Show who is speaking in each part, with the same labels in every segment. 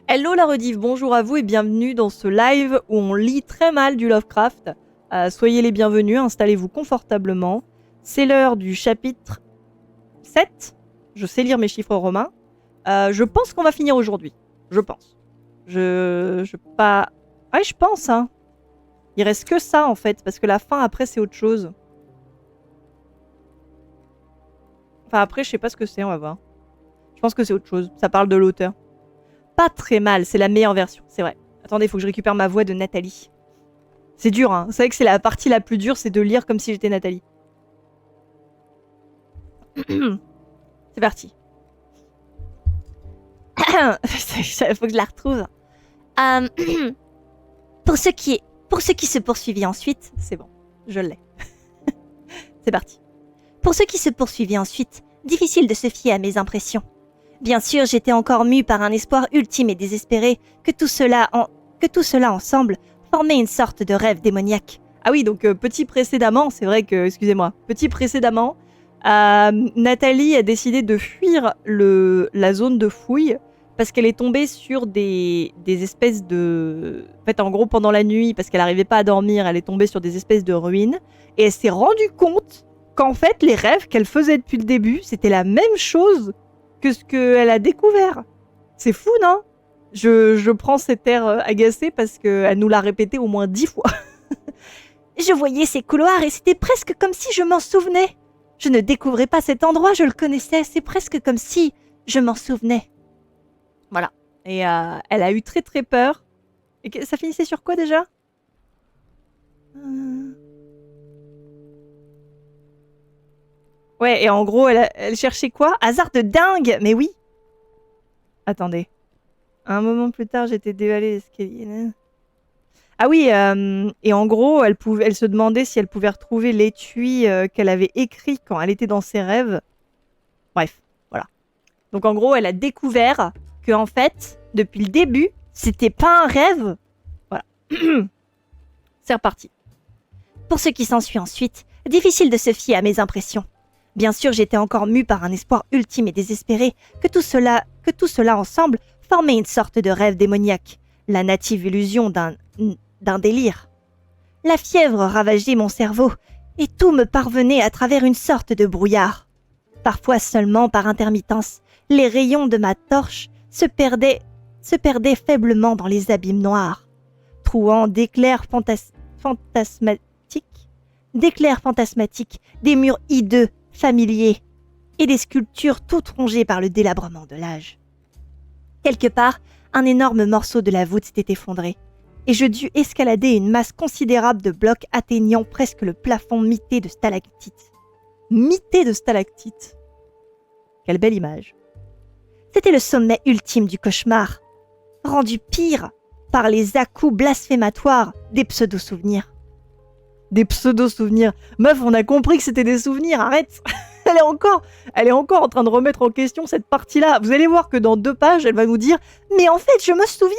Speaker 1: Hello la rediff, bonjour à vous et bienvenue dans ce live où on lit très mal du Lovecraft. Soyez les bienvenus, installez-vous confortablement. C'est l'heure du chapitre 7. Je sais lire mes chiffres romains. Je pense qu'on va finir aujourd'hui. Je pense. Pas... Ouais, je pense, hein. Il reste que ça en fait, parce que la fin après c'est autre chose. Enfin après je sais pas ce que c'est, on va voir. Je pense que c'est autre chose, ça parle de l'auteur. Pas très mal, c'est la meilleure version, c'est vrai. Attendez, il faut que je récupère ma voix de Nathalie. C'est dur, hein. C'est vrai que c'est la partie la plus dure, c'est de lire comme si j'étais Nathalie. C'est parti. Il faut que je la retrouve. Pour ce qui se poursuivit ensuite, c'est bon, je l'ai. C'est parti. Pour ce qui se poursuivit ensuite, difficile de se fier à mes impressions. Bien sûr, j'étais encore mue par un espoir ultime et désespéré que tout cela ensemble formait une sorte de rêve démoniaque. Ah oui, donc petit précédemment, c'est vrai que, excusez-moi, petit précédemment, Nathalie a décidé de fuir la zone de fouille parce qu'elle est tombée sur des espèces de... En fait, en gros, pendant la nuit, parce qu'elle n'arrivait pas à dormir, elle est tombée sur des espèces de ruines et elle s'est rendue compte qu'en fait, les rêves qu'elle faisait depuis le début, c'était la même chose que ce qu'elle a découvert. C'est fou, non? Je prends cet air agacé parce qu'elle nous l'a répété au moins 10 fois. Je voyais ces couloirs et c'était presque comme si je m'en souvenais. Je ne découvrais pas cet endroit, je le connaissais, c'est presque comme si je m'en souvenais. Voilà. Et elle a eu très très peur. Et ça finissait sur quoi déjà? Ouais, et en gros, elle cherchait quoi? Hasard de dingue! Mais oui! Attendez. Un moment plus tard, j'étais dévalée l'escalier. Ah oui, et en gros, elle se demandait si elle pouvait retrouver l'étui qu'elle avait écrit quand elle était dans ses rêves. Bref, voilà. Donc en gros, elle a découvert que en fait, depuis le début, c'était pas un rêve. Voilà. C'est reparti. Pour ce qui s'ensuit ensuite, difficile de se fier à mes impressions. Bien sûr, j'étais encore mue par un espoir ultime et désespéré que tout cela ensemble formait une sorte de rêve démoniaque, la native illusion d'un délire. La fièvre ravageait mon cerveau et tout me parvenait à travers une sorte de brouillard. Parfois seulement par intermittence, les rayons de ma torche se perdaient faiblement dans les abîmes noirs, trouant d'éclairs fantasmatiques, des murs hideux, familiers, et des sculptures toutes rongées par le délabrement de l'âge. Quelque part, un énorme morceau de la voûte s'était effondré, et je dus escalader une masse considérable de blocs atteignant presque le plafond mité de stalactites. Mité de stalactites. Quelle belle image. C'était le sommet ultime du cauchemar, rendu pire par les à-coups blasphématoires des pseudo-souvenirs. Des pseudo-souvenirs. Meuf, on a compris que c'était des souvenirs, arrête. Elle est encore en train de remettre en question cette partie-là. Vous allez voir que dans 2 pages, elle va nous dire « Mais en fait, je me souviens !»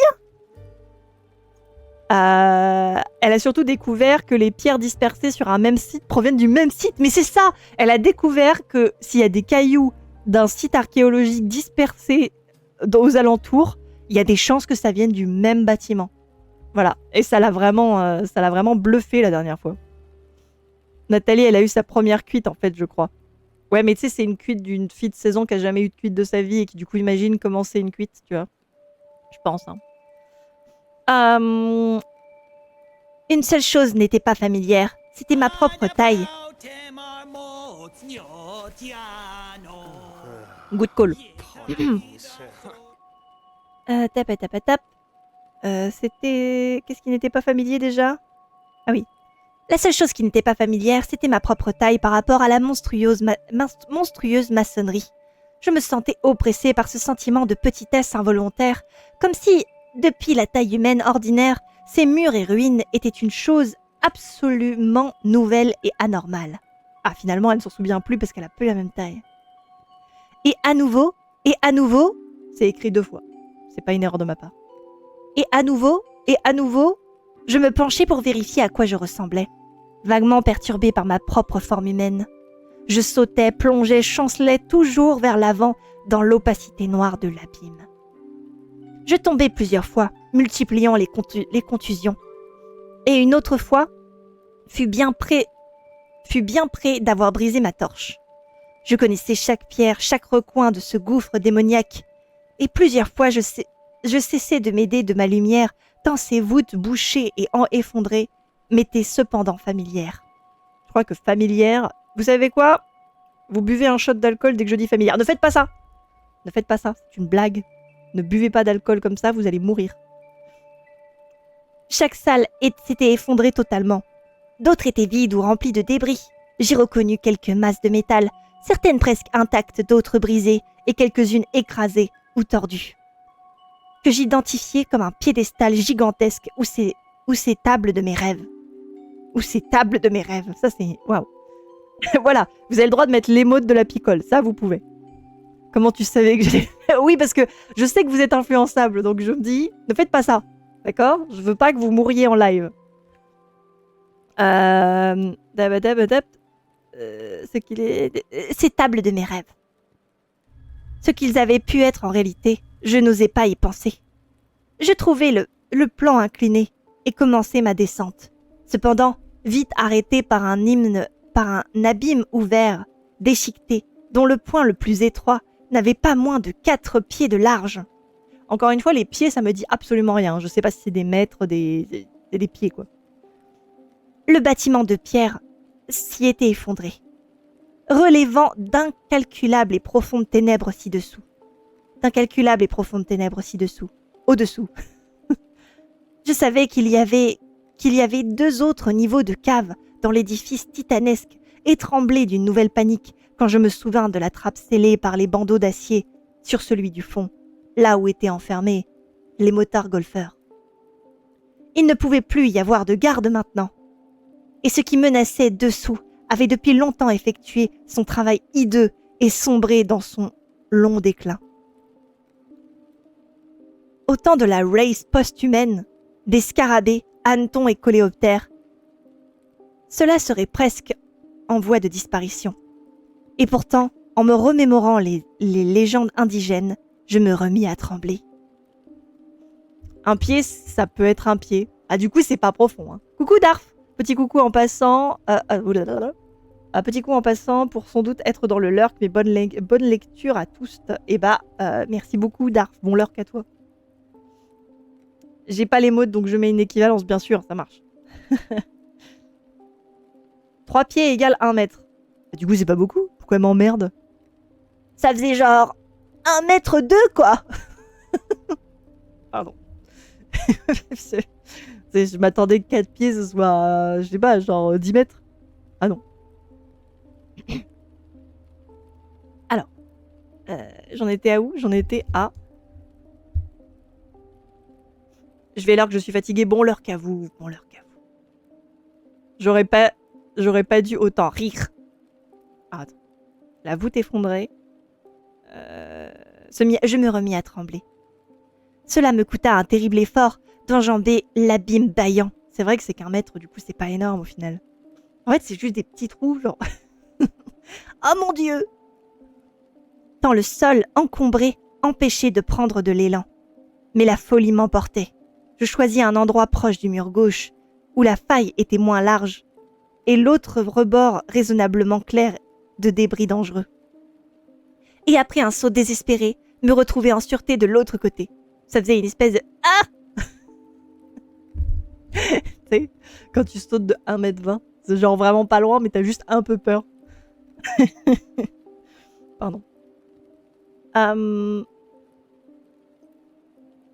Speaker 1: Elle a surtout découvert que les pierres dispersées sur un même site proviennent du même site. Mais c'est ça! Elle a découvert que s'il y a des cailloux d'un site archéologique dispersé aux alentours, il y a des chances que ça vienne du même bâtiment. Voilà. Et ça l'a vraiment bluffé la dernière fois. Nathalie, elle a eu sa première cuite, en fait, je crois. Ouais, mais tu sais, c'est une cuite d'une fille de 16 ans qui a jamais eu de cuite de sa vie et qui, du coup, imagine comment c'est une cuite, tu vois. Je pense, hein. Une seule chose n'était pas familière, c'était ma propre taille. Good call. Tap. C'était... Qu'est-ce qui n'était pas familier déjà? Ah oui. La seule chose qui n'était pas familière, c'était ma propre taille par rapport à la monstrueuse maçonnerie. Je me sentais oppressée par ce sentiment de petitesse involontaire, comme si, depuis la taille humaine ordinaire, ces murs et ruines étaient une chose absolument nouvelle et anormale. Ah, finalement, elle ne s'en souvient plus parce qu'elle a plus la même taille. Et à nouveau, c'est écrit 2 fois. C'est pas une erreur de ma part. Et à nouveau, je me penchai pour vérifier à quoi je ressemblais, vaguement perturbée par ma propre forme humaine. Je sautais, plongeais, chancelais toujours vers l'avant dans l'opacité noire de l'abîme. Je tombai plusieurs fois, multipliant les contusions. Et une autre fois, fut bien près d'avoir brisé ma torche. Je connaissais chaque pierre, chaque recoin de ce gouffre démoniaque, et plusieurs fois je cessais de m'aider de ma lumière, tant ces voûtes bouchées et effondrées m'étaient cependant familières. Je crois que familière, vous savez quoi? Vous buvez un shot d'alcool dès que je dis familière. Ne faites pas ça! Ne faites pas ça, c'est une blague. Ne buvez pas d'alcool comme ça, vous allez mourir. Chaque salle s'était effondrée totalement. D'autres étaient vides ou remplies de débris. J'ai reconnu quelques masses de métal, certaines presque intactes, d'autres brisées et quelques-unes écrasées ou tordues, que j'identifiais comme un piédestal gigantesque ou ces tables de mes rêves. Ou ces tables de mes rêves, ça c'est... Waouh. Voilà, vous avez le droit de mettre l'émote de la picole, ça vous pouvez. Comment tu savais que j'allais... Oui, parce que je sais que vous êtes influençable, donc je me dis, ne faites pas ça, d'accord? Je veux pas que vous mouriez en live. Ces tables de mes rêves. Ce qu'ils avaient pu être en réalité, je n'osais pas y penser. Je trouvais le plan incliné et commençais ma descente. Cependant, vite arrêté par un abîme ouvert, déchiqueté, dont le point le plus étroit n'avait pas moins de 4 pieds de large. Encore une fois, les pieds, ça me dit absolument rien. Je sais pas si c'est des mètres, des pieds, quoi. Le bâtiment de pierre s'y était effondré, relevant d'incalculables et profondes ténèbres ci-dessous. D'incalculables et profondes ténèbres ci-dessous. Au-dessous. Je savais qu'il y avait 2 autres niveaux de cave dans l'édifice titanesque et tremblai d'une nouvelle panique quand je me souvins de la trappe scellée par les bandeaux d'acier sur celui du fond, là où étaient enfermés les motards golfeurs. Il ne pouvait plus y avoir de garde maintenant. Et ce qui menaçait dessous avait depuis longtemps effectué son travail hideux et sombré dans son long déclin. Au temps de la race post-humaine, des scarabées, hannetons et coléoptères, cela serait presque en voie de disparition. Et pourtant, en me remémorant les légendes indigènes, je me remis à trembler. Un pied, ça peut être un pied. Ah, du coup, c'est pas profond. Hein. Coucou Darf! Petit coucou en passant. Un petit coup en passant pour sans doute être dans le lurk, mais bonne lecture à tous. Et merci beaucoup Darf. Bon lurk à toi. J'ai pas les mots, donc je mets une équivalence, bien sûr, ça marche. 3 pieds égale 1 mètre. Du coup, c'est pas beaucoup. Pourquoi elle m'emmerde? Ça faisait genre 1 mètre 2, quoi. Pardon. Je m'attendais que 4 pieds, ce soit, je sais pas, genre 10 mètres. Ah non. Alors, j'en étais à où? J'en étais à... Je vais l'heure que je suis fatiguée. Bon l'heure qu'à vous. Bon l'heure qu'à vous. J'aurais pas dû autant rire. Ah, attends. La voûte effondrée. Je me remis à trembler. Cela me coûta un terrible effort d'enjamber l'abîme bâillant. C'est vrai que c'est qu'1 mètre, du coup c'est pas énorme au final. En fait c'est juste des petits trous, genre... Oh mon Dieu! Tant le sol encombré empêchait de prendre de l'élan. Mais la folie m'emportait. Je choisis un endroit proche du mur gauche, où la faille était moins large, et l'autre rebord raisonnablement clair de débris dangereux. Et après un saut désespéré, me retrouver en sûreté de l'autre côté. Ça faisait une espèce de... Ah! Tu sais, quand tu sautes de 1m20, c'est genre vraiment pas loin, mais t'as juste un peu peur. Pardon.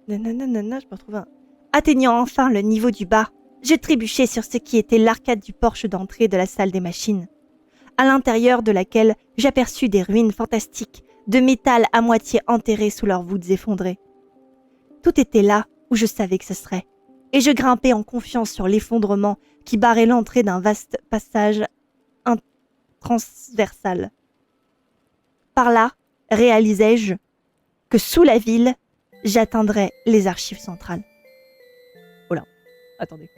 Speaker 1: Nanana, je peux retrouver un... Atteignant enfin le niveau du bas, je trébuchai sur ce qui était l'arcade du porche d'entrée de la salle des machines, à l'intérieur de laquelle j'aperçus des ruines fantastiques, de métal à moitié enterré sous leurs voûtes effondrées. Tout était là où je savais que ce serait, et je grimpai en confiance sur l'effondrement qui barrait l'entrée d'un vaste passage transversal. Par là, réalisai-je que sous la ville, j'atteindrais les archives centrales. Oh là, attendez.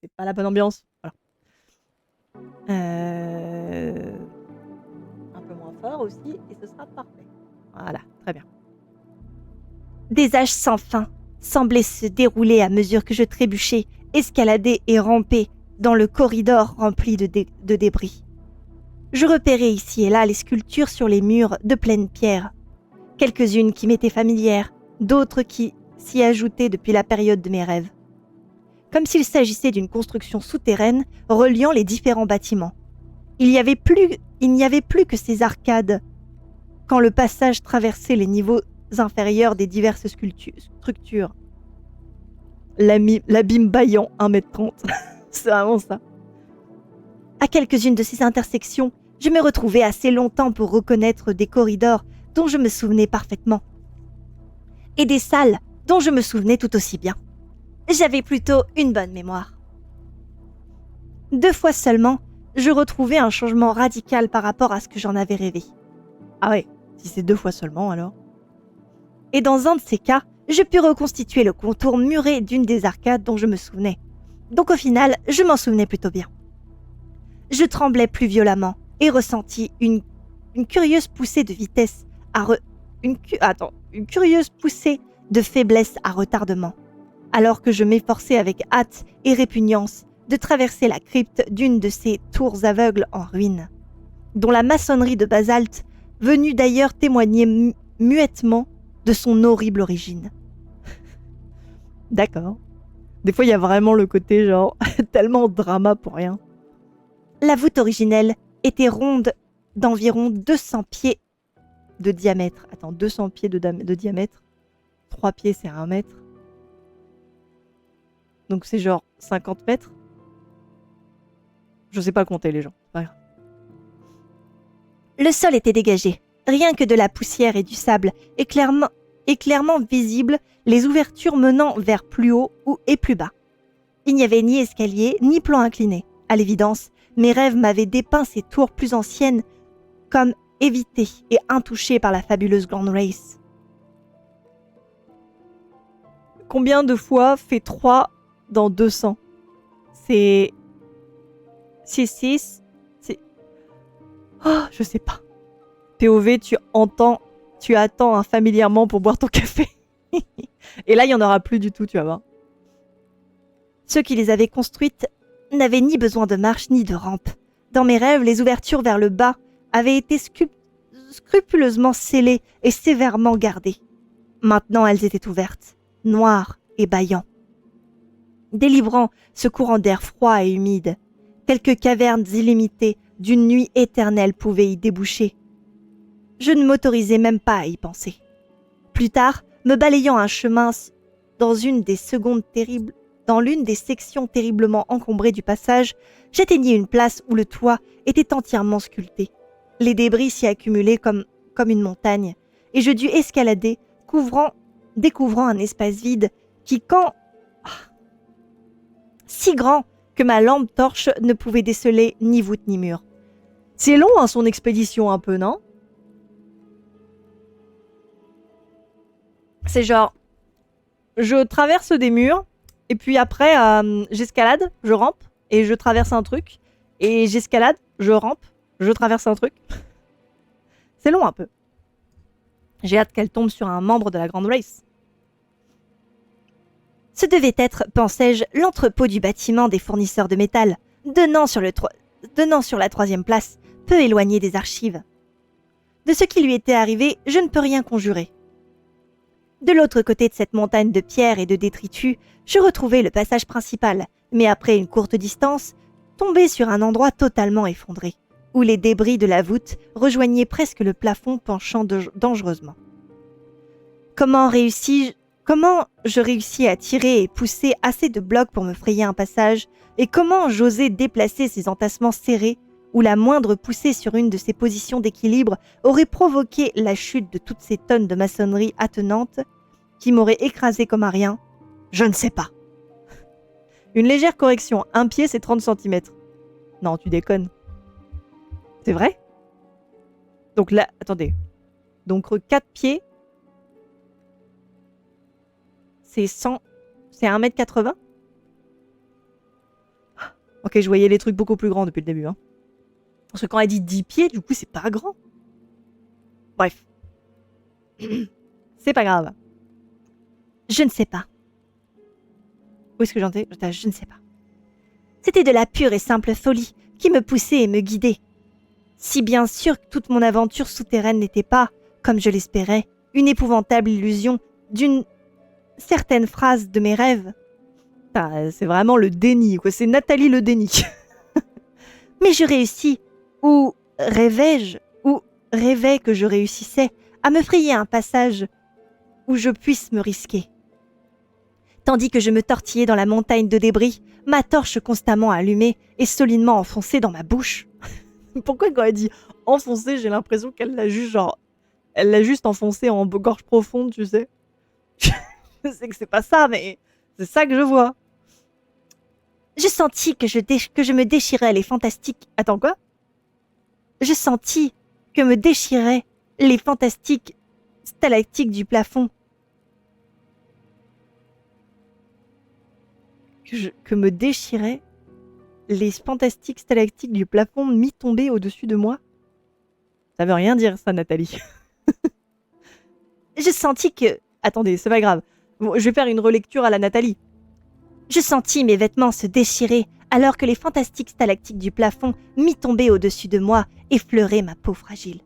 Speaker 1: C'est pas la bonne ambiance. Voilà. Un peu moins fort aussi, et ce sera parfait. Voilà, très bien. Des âges sans fin semblaient se dérouler à mesure que je trébuchais, escaladais et rampais dans le corridor rempli de débris. Je repérais ici et là les sculptures sur les murs de pleine pierre, quelques-unes qui m'étaient familières, d'autres qui s'y ajoutaient depuis la période de mes rêves. Comme s'il s'agissait d'une construction souterraine reliant les différents bâtiments. Il n'y avait plus que ces arcades quand le passage traversait les niveaux inférieurs des diverses structures. L'abîme baillant 1m30. C'est vraiment ça. À quelques-unes de ces intersections, je me retrouvais assez longtemps pour reconnaître des corridors dont je me souvenais parfaitement. Et des salles dont je me souvenais tout aussi bien. J'avais plutôt une bonne mémoire. 2 fois seulement, je retrouvais un changement radical par rapport à ce que j'en avais rêvé. Ah ouais, si c'est 2 fois seulement alors. Et dans un de ces cas, je pus reconstituer le contour muré d'une des arcades dont je me souvenais. Donc au final, je m'en souvenais plutôt bien. Je tremblais plus violemment et ressentis une curieuse poussée de vitesse une curieuse poussée de faiblesse à retardement, alors que je m'efforçais avec hâte et répugnance de traverser la crypte d'une de ces tours aveugles en ruine, dont la maçonnerie de basalte venue d'ailleurs témoigner muettement de son horrible origine. D'accord. Des fois, il y a vraiment le côté genre tellement de drama pour rien. La voûte originelle était ronde d'environ 200 pieds de diamètre. Attends, 200 pieds de diamètre. 3 pieds, c'est 1 mètre. Donc c'est genre 50 mètres. Je sais pas compter les gens. Ouais. Le sol était dégagé. Rien que de la poussière et du sable, et clairement visibles les ouvertures menant vers plus haut et plus bas. Il n'y avait ni escalier, ni plan incliné. À l'évidence, mes rêves m'avaient dépeint ces tours plus anciennes comme évitées et intouchées par la fabuleuse Grand Race. Combien de fois fait 3 dans 200 ? C'est 6, c'est... Oh, je sais pas. POV, tu attends familièrement pour boire ton café. Et là, il n'y en aura plus du tout, tu vas voir. Ceux qui les avaient construites n'avaient ni besoin de marche ni de rampe. Dans mes rêves, les ouvertures vers le bas avaient été scrupuleusement scellées et sévèrement gardées. Maintenant, elles étaient ouvertes, noires et bâillant, délivrant ce courant d'air froid et humide. Quelques cavernes illimitées d'une nuit éternelle pouvaient y déboucher. Je ne m'autorisais même pas à y penser. Plus tard, me balayant un chemin dans l'une des sections terriblement encombrées du passage, j'atteignis une place où le toit était entièrement sculpté. Les débris s'y accumulaient comme une montagne, et je dus escalader, découvrant un espace vide qui, si grand que ma lampe torche ne pouvait déceler ni voûte ni mur. C'est long, hein, son expédition un peu, non ? C'est genre, je traverse des murs, et puis après, j'escalade, je rampe, et je traverse un truc, et j'escalade, je rampe, je traverse un truc. C'est long un peu. J'ai hâte qu'elle tombe sur un membre de la Grand Race. Ce devait être, pensais-je, l'entrepôt du bâtiment des fournisseurs de métal, donnant sur la 3e place, peu éloigné des archives. De ce qui lui était arrivé, je ne peux rien conjurer. De l'autre côté de cette montagne de pierres et de détritus, je retrouvai le passage principal, mais après une courte distance, tombé sur un endroit totalement effondré, où les débris de la voûte rejoignaient presque le plafond penchant dangereusement. Comment je réussis à tirer et pousser assez de blocs pour me frayer un passage, et comment j'osais déplacer ces entassements serrés où la moindre poussée sur une de ces positions d'équilibre aurait provoqué la chute de toutes ces tonnes de maçonnerie attenante qui m'auraient écrasé comme un rien, je ne sais pas. Une légère correction, 1 pied c'est 30 cm. Non, tu déconnes. C'est vrai ? Donc là, attendez. Donc 4 pieds, c'est 1m80 ? Ok, je voyais les trucs beaucoup plus grands depuis le début. Hein. Parce que quand elle dit 10 pieds, du coup, c'est pas grand. Bref. C'est pas grave. Je ne sais pas. Où est-ce que j'en étais ? Je ne sais pas. C'était de la pure et simple folie qui me poussait et me guidait. Si bien sûr que toute mon aventure souterraine n'était pas, comme je l'espérais, une épouvantable illusion d'une certaine phrase de mes rêves. C'est vraiment le déni, quoi. C'est Nathalie le déni. Mais je réussis, ou rêvais que je réussissais, à me frayer un passage où je puisse me risquer. Tandis que je me tortillais dans la montagne de débris, ma torche constamment allumée et solidement enfoncée dans ma bouche. Pourquoi quand elle dit enfoncée, j'ai l'impression qu'elle l'a juste elle l'a juste enfoncée en gorge profonde, tu sais. Je sais que c'est pas ça, mais c'est ça que je vois. Je sentis que je me déchirais les fantastiques... Attends, quoi ? Je sentis que me déchiraient les fantastiques stalactiques du plafond. Que me déchiraient les fantastiques stalactiques du plafond mi-tombés au-dessus de moi. Ça veut rien dire, ça, Nathalie. Je sentis que... Attendez, c'est pas grave. Bon, je vais faire une relecture à la Nathalie. Je sentis mes vêtements se déchirer alors que les fantastiques stalactiques du plafond mi-tombaient au-dessus de moi effleuraient ma peau fragile.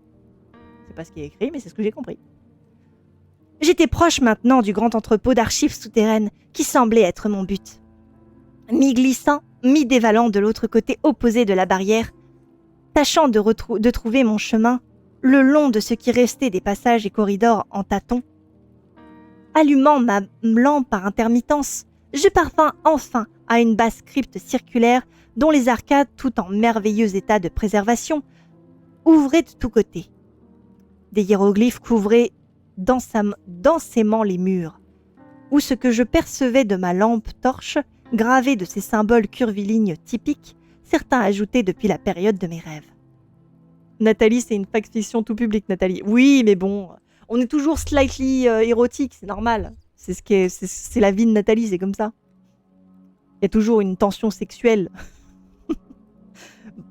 Speaker 1: C'est pas ce qui est écrit, mais c'est ce que j'ai compris. J'étais proche maintenant du grand entrepôt d'archives souterraines qui semblait être mon but. Mi-glissant, mi-dévalant de l'autre côté opposé de la barrière, tâchant de trouver mon chemin le long de ce qui restait des passages et corridors en tâtons, allumant ma lampe par intermittence, je parvins enfin à une basse crypte circulaire dont les arcades, tout en merveilleux état de préservation, ouvraient de tous côtés. Des hiéroglyphes couvraient densément les murs, où ce que je percevais de ma lampe torche, gravé de ces symboles curvilignes typiques, certains ajoutés depuis la période de mes rêves. Nathalie, c'est une fiction tout public, Nathalie. Oui, mais bon, on est toujours slightly érotique, c'est normal. C'est la vie de Nathalie, c'est comme ça. Il y a toujours une tension sexuelle.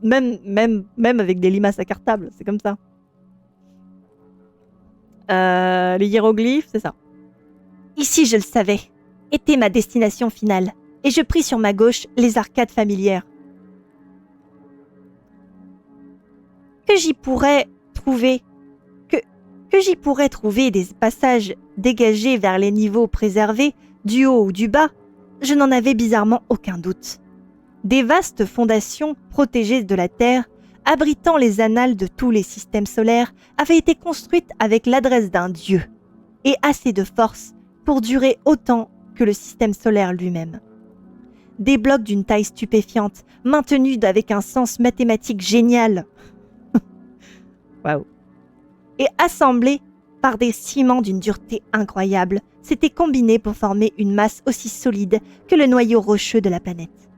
Speaker 1: même avec des limaces à cartable, c'est comme ça. Les hiéroglyphes, c'est ça. Ici, je le savais, était ma destination finale, et je pris sur ma gauche les arcades familières. Que j'y pourrais trouver des passages dégagés vers les niveaux préservés, du haut ou du bas, je n'en avais bizarrement aucun doute. Des vastes fondations protégées de la Terre, abritant les annales de tous les systèmes solaires, avaient été construites avec l'adresse d'un dieu, et assez de force pour durer autant que le système solaire lui-même. Des blocs d'une taille stupéfiante, maintenus avec un sens mathématique génial. Waouh. Et assemblés par des ciments d'une dureté incroyable, s'étaient combinés pour former une masse aussi solide que le noyau rocheux de la planète.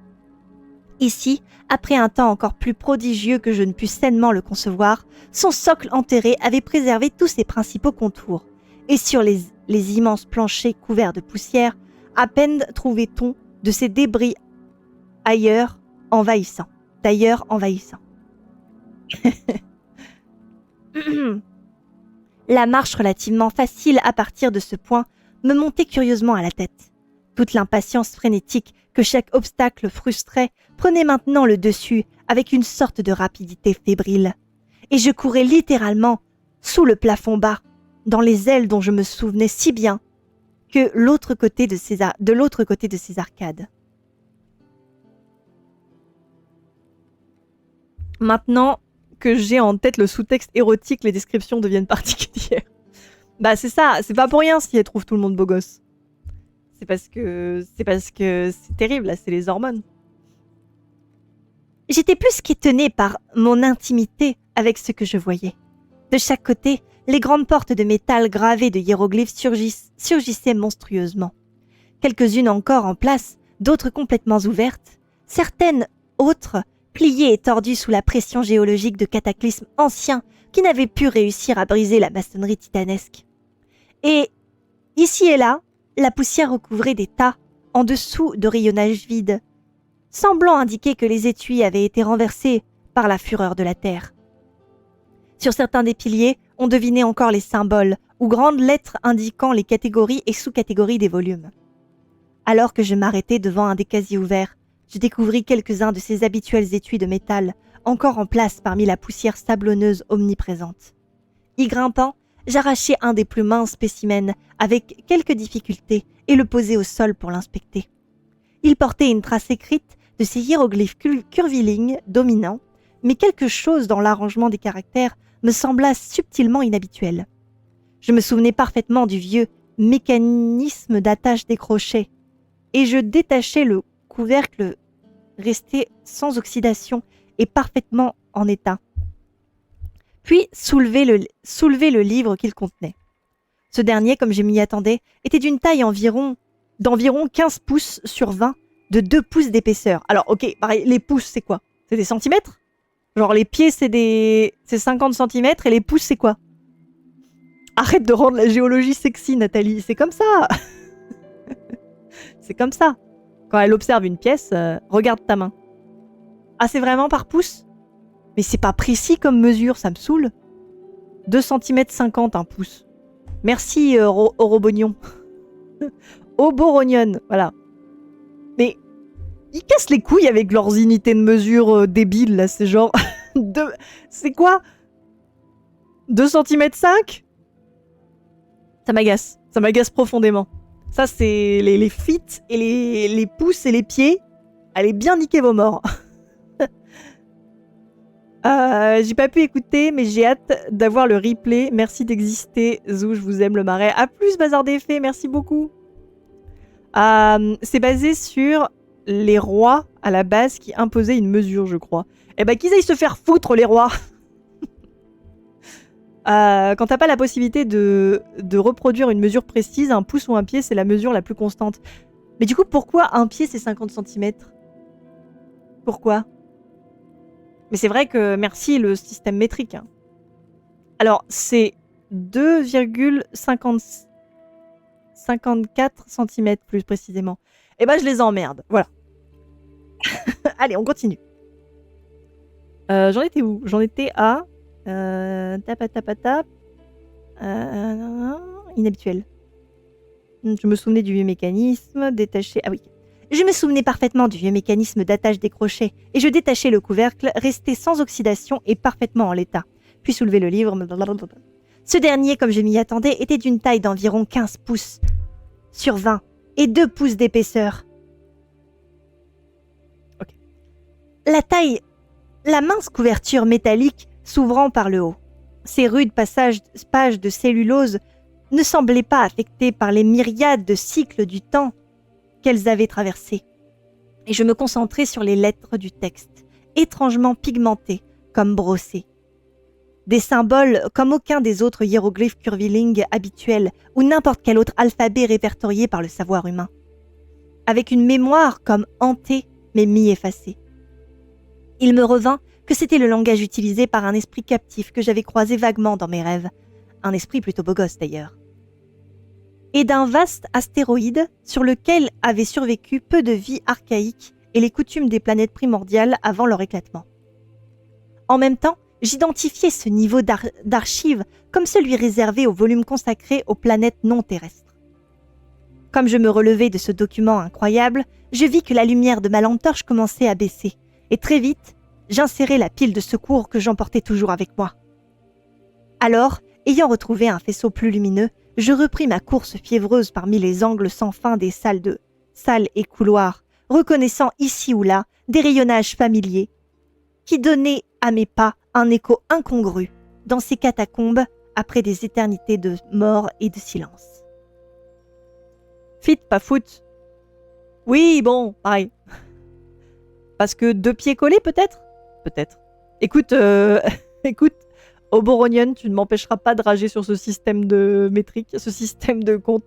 Speaker 1: Ici, après un temps encore plus prodigieux que je ne pus sainement le concevoir, son socle enterré avait préservé tous ses principaux contours, et sur les immenses planchers couverts de poussière, à peine trouvait-on de ces débris d'ailleurs envahissants. La marche relativement facile à partir de ce point me montait curieusement à la tête. Toute l'impatience frénétique que chaque obstacle frustrait prenait maintenant le dessus avec une sorte de rapidité fébrile. Et je courais littéralement sous le plafond bas, dans les ailes dont je me souvenais si bien que de l'autre côté de ces arcades. Maintenant que j'ai en tête le sous-texte érotique, les descriptions deviennent particulières. Bah c'est ça, c'est pas pour rien si elle trouve tout le monde beau gosse. C'est parce que c'est terrible, là, c'est les hormones. J'étais plus qu'étonnée par mon intimité avec ce que je voyais. De chaque côté, les grandes portes de métal gravées de hiéroglyphes surgissaient monstrueusement. Quelques-unes encore en place, d'autres complètement ouvertes, certaines autres pliées et tordues sous la pression géologique de cataclysmes anciens qui n'avaient pu réussir à briser la maçonnerie titanesque. Et, ici et là, la poussière recouvrait des tas en dessous de rayonnages vides, semblant indiquer que les étuis avaient été renversés par la fureur de la terre. Sur certains des piliers, on devinait encore les symboles ou grandes lettres indiquant les catégories et sous-catégories des volumes. Alors que je m'arrêtais devant un des casiers ouverts, je découvris quelques-uns de ces habituels étuis de métal, encore en place parmi la poussière sablonneuse omniprésente. Y grimpant, j'arrachai un des plus minces spécimens avec quelques difficultés et le posai au sol pour l'inspecter. Il portait une trace écrite de ces hiéroglyphes curvilignes dominants, mais quelque chose dans l'arrangement des caractères me sembla subtilement inhabituel. Je me souvenais parfaitement du vieux mécanisme d'attache des crochets, et je détachai le couvercle resté sans oxydation et parfaitement en état. Puis soulevai le livre qu'il contenait. Ce dernier, comme je m'y attendais, était d'une taille d'environ 15 pouces sur 20, de 2 pouces d'épaisseur. Alors, ok, pareil, les pouces, c'est quoi? C'est des centimètres? Genre, les pieds, c'est 50 centimètres, et les pouces, c'est quoi? Arrête de rendre la géologie sexy, Nathalie, c'est comme ça. C'est comme ça. Quand elle observe une pièce, regarde ta main. Ah, c'est vraiment par pouce? Mais c'est pas précis comme mesure, ça me saoule. 2 cm 50, un pouce. Merci, Orobognon. Oborognon, voilà. Mais ils cassent les couilles avec leurs unités de mesure débiles, là. C'est genre... C'est quoi? 2 cm 5? Ça m'agace profondément. Ça, c'est les feet et les pouces et les pieds. Allez bien niquer vos morts. J'ai pas pu écouter, mais j'ai hâte d'avoir le replay. Merci d'exister, Zou, je vous aime le marais. A plus, Bazar d'effet, merci beaucoup. C'est basé sur les rois, à la base, qui imposaient une mesure, je crois. Eh ben, qu'ils aillent se faire foutre, les rois. Quand t'as pas la possibilité de reproduire une mesure précise, un pouce ou un pied, c'est la mesure la plus constante. Mais du coup, pourquoi un pied, c'est 50 cm? Pourquoi? Mais c'est vrai que merci le système métrique. Hein. Alors, c'est 2,54 cm plus précisément. Eh ben, je les emmerde. Voilà. Allez, on continue. J'en étais où? J'en étais à... Tap. Inhabituel. Je me souvenais du vieux mécanisme, détaché... Ah oui. Je me souvenais parfaitement du vieux mécanisme d'attache des crochets, et je détachai le couvercle, resté sans oxydation et parfaitement en l'état. Puis soulever le livre... Ce dernier, comme je m'y attendais, était d'une taille d'environ 15 pouces sur 20 et 2 pouces d'épaisseur. Ok. La mince couverture métallique s'ouvrant par le haut. Ces rudes pages de cellulose ne semblaient pas affectées par les myriades de cycles du temps qu'elles avaient traversés. Et je me concentrais sur les lettres du texte, étrangement pigmentées, comme brossées. Des symboles comme aucun des autres hiéroglyphes curvilingues habituels ou n'importe quel autre alphabet répertorié par le savoir humain. Avec une mémoire comme hantée mais mi-effacée. Il me revint que c'était le langage utilisé par un esprit captif que j'avais croisé vaguement dans mes rêves, un esprit plutôt beau gosse d'ailleurs, et d'un vaste astéroïde sur lequel avaient survécu peu de vie archaïque et les coutumes des planètes primordiales avant leur éclatement. En même temps, j'identifiais ce niveau d'archives comme celui réservé aux volumes consacrés aux planètes non terrestres. Comme je me relevais de ce document incroyable, je vis que la lumière de ma lampe torche commençait à baisser, et très vite, j'insérai la pile de secours que j'emportais toujours avec moi. Alors, ayant retrouvé un faisceau plus lumineux, je repris ma course fiévreuse parmi les angles sans fin des salles et couloirs, reconnaissant ici ou là des rayonnages familiers qui donnaient à mes pas un écho incongru dans ces catacombes après des éternités de mort et de silence. Fit, pas foot. Oui, bon, pareil. Parce que 2 pieds collés, peut-être? Peut-être. Écoute, Oboronion, tu ne m'empêcheras pas de rager sur ce système de métrique, ce système de compte.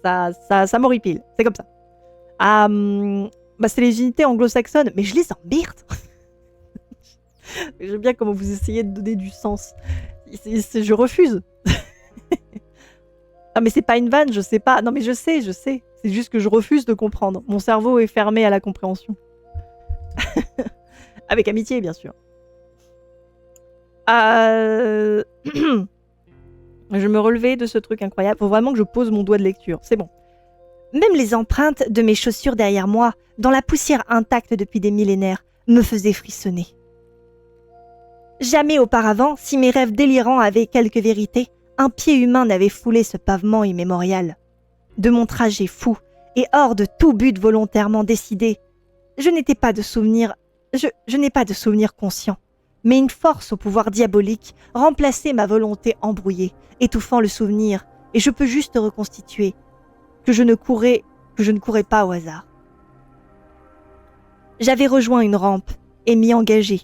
Speaker 1: Ça m'horripile. C'est comme ça. C'est les unités anglo-saxonnes, mais je les emmerde. J'aime bien comment vous essayez de donner du sens. Je refuse. Ah, mais c'est pas une vanne, je sais pas. Non, mais je sais. C'est juste que je refuse de comprendre. Mon cerveau est fermé à la compréhension. Avec amitié, bien sûr. Je me relevais de ce truc incroyable. Faut vraiment que je pose mon doigt de lecture. C'est bon. Même les empreintes de mes chaussures derrière moi, dans la poussière intacte depuis des millénaires, me faisaient frissonner. Jamais auparavant, si mes rêves délirants avaient quelque vérité, un pied humain n'avait foulé ce pavement immémorial. De mon trajet fou, et hors de tout but volontairement décidé, je n'ai pas de souvenir conscient, mais une force au pouvoir diabolique remplaçait ma volonté embrouillée, étouffant le souvenir, et je peux juste reconstituer que je ne courais pas au hasard. J'avais rejoint une rampe et m'y engagé.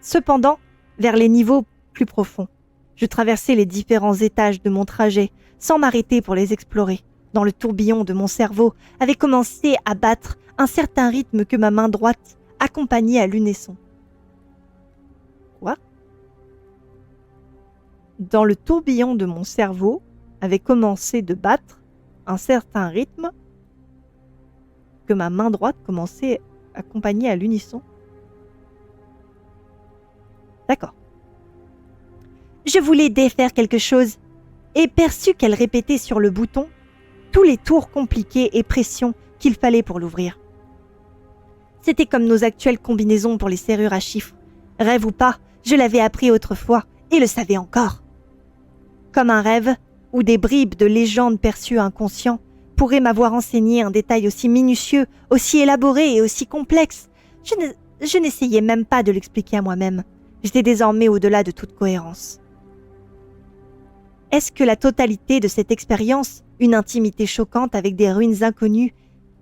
Speaker 1: Cependant, vers les niveaux plus profonds, je traversais les différents étages de mon trajet sans m'arrêter pour les explorer. Dans le tourbillon de mon cerveau avait commencé à battre un certain rythme que ma main droite accompagnait à l'unisson. Quoi ? Dans le tourbillon de mon cerveau avait commencé de battre un certain rythme que ma main droite commençait à accompagner à l'unisson. D'accord. Je voulais défaire quelque chose et perçus qu'elle répétait sur le bouton tous les tours compliqués et pressions qu'il fallait pour l'ouvrir. C'était comme nos actuelles combinaisons pour les serrures à chiffres. Rêve ou pas, je l'avais appris autrefois et le savais encore. Comme un rêve où des bribes de légendes perçues inconscients pourraient m'avoir enseigné un détail aussi minutieux, aussi élaboré et aussi complexe. Je n'essayais même pas de l'expliquer à moi-même. J'étais désormais au-delà de toute cohérence. Est-ce que la totalité de cette expérience, une intimité choquante avec des ruines inconnues,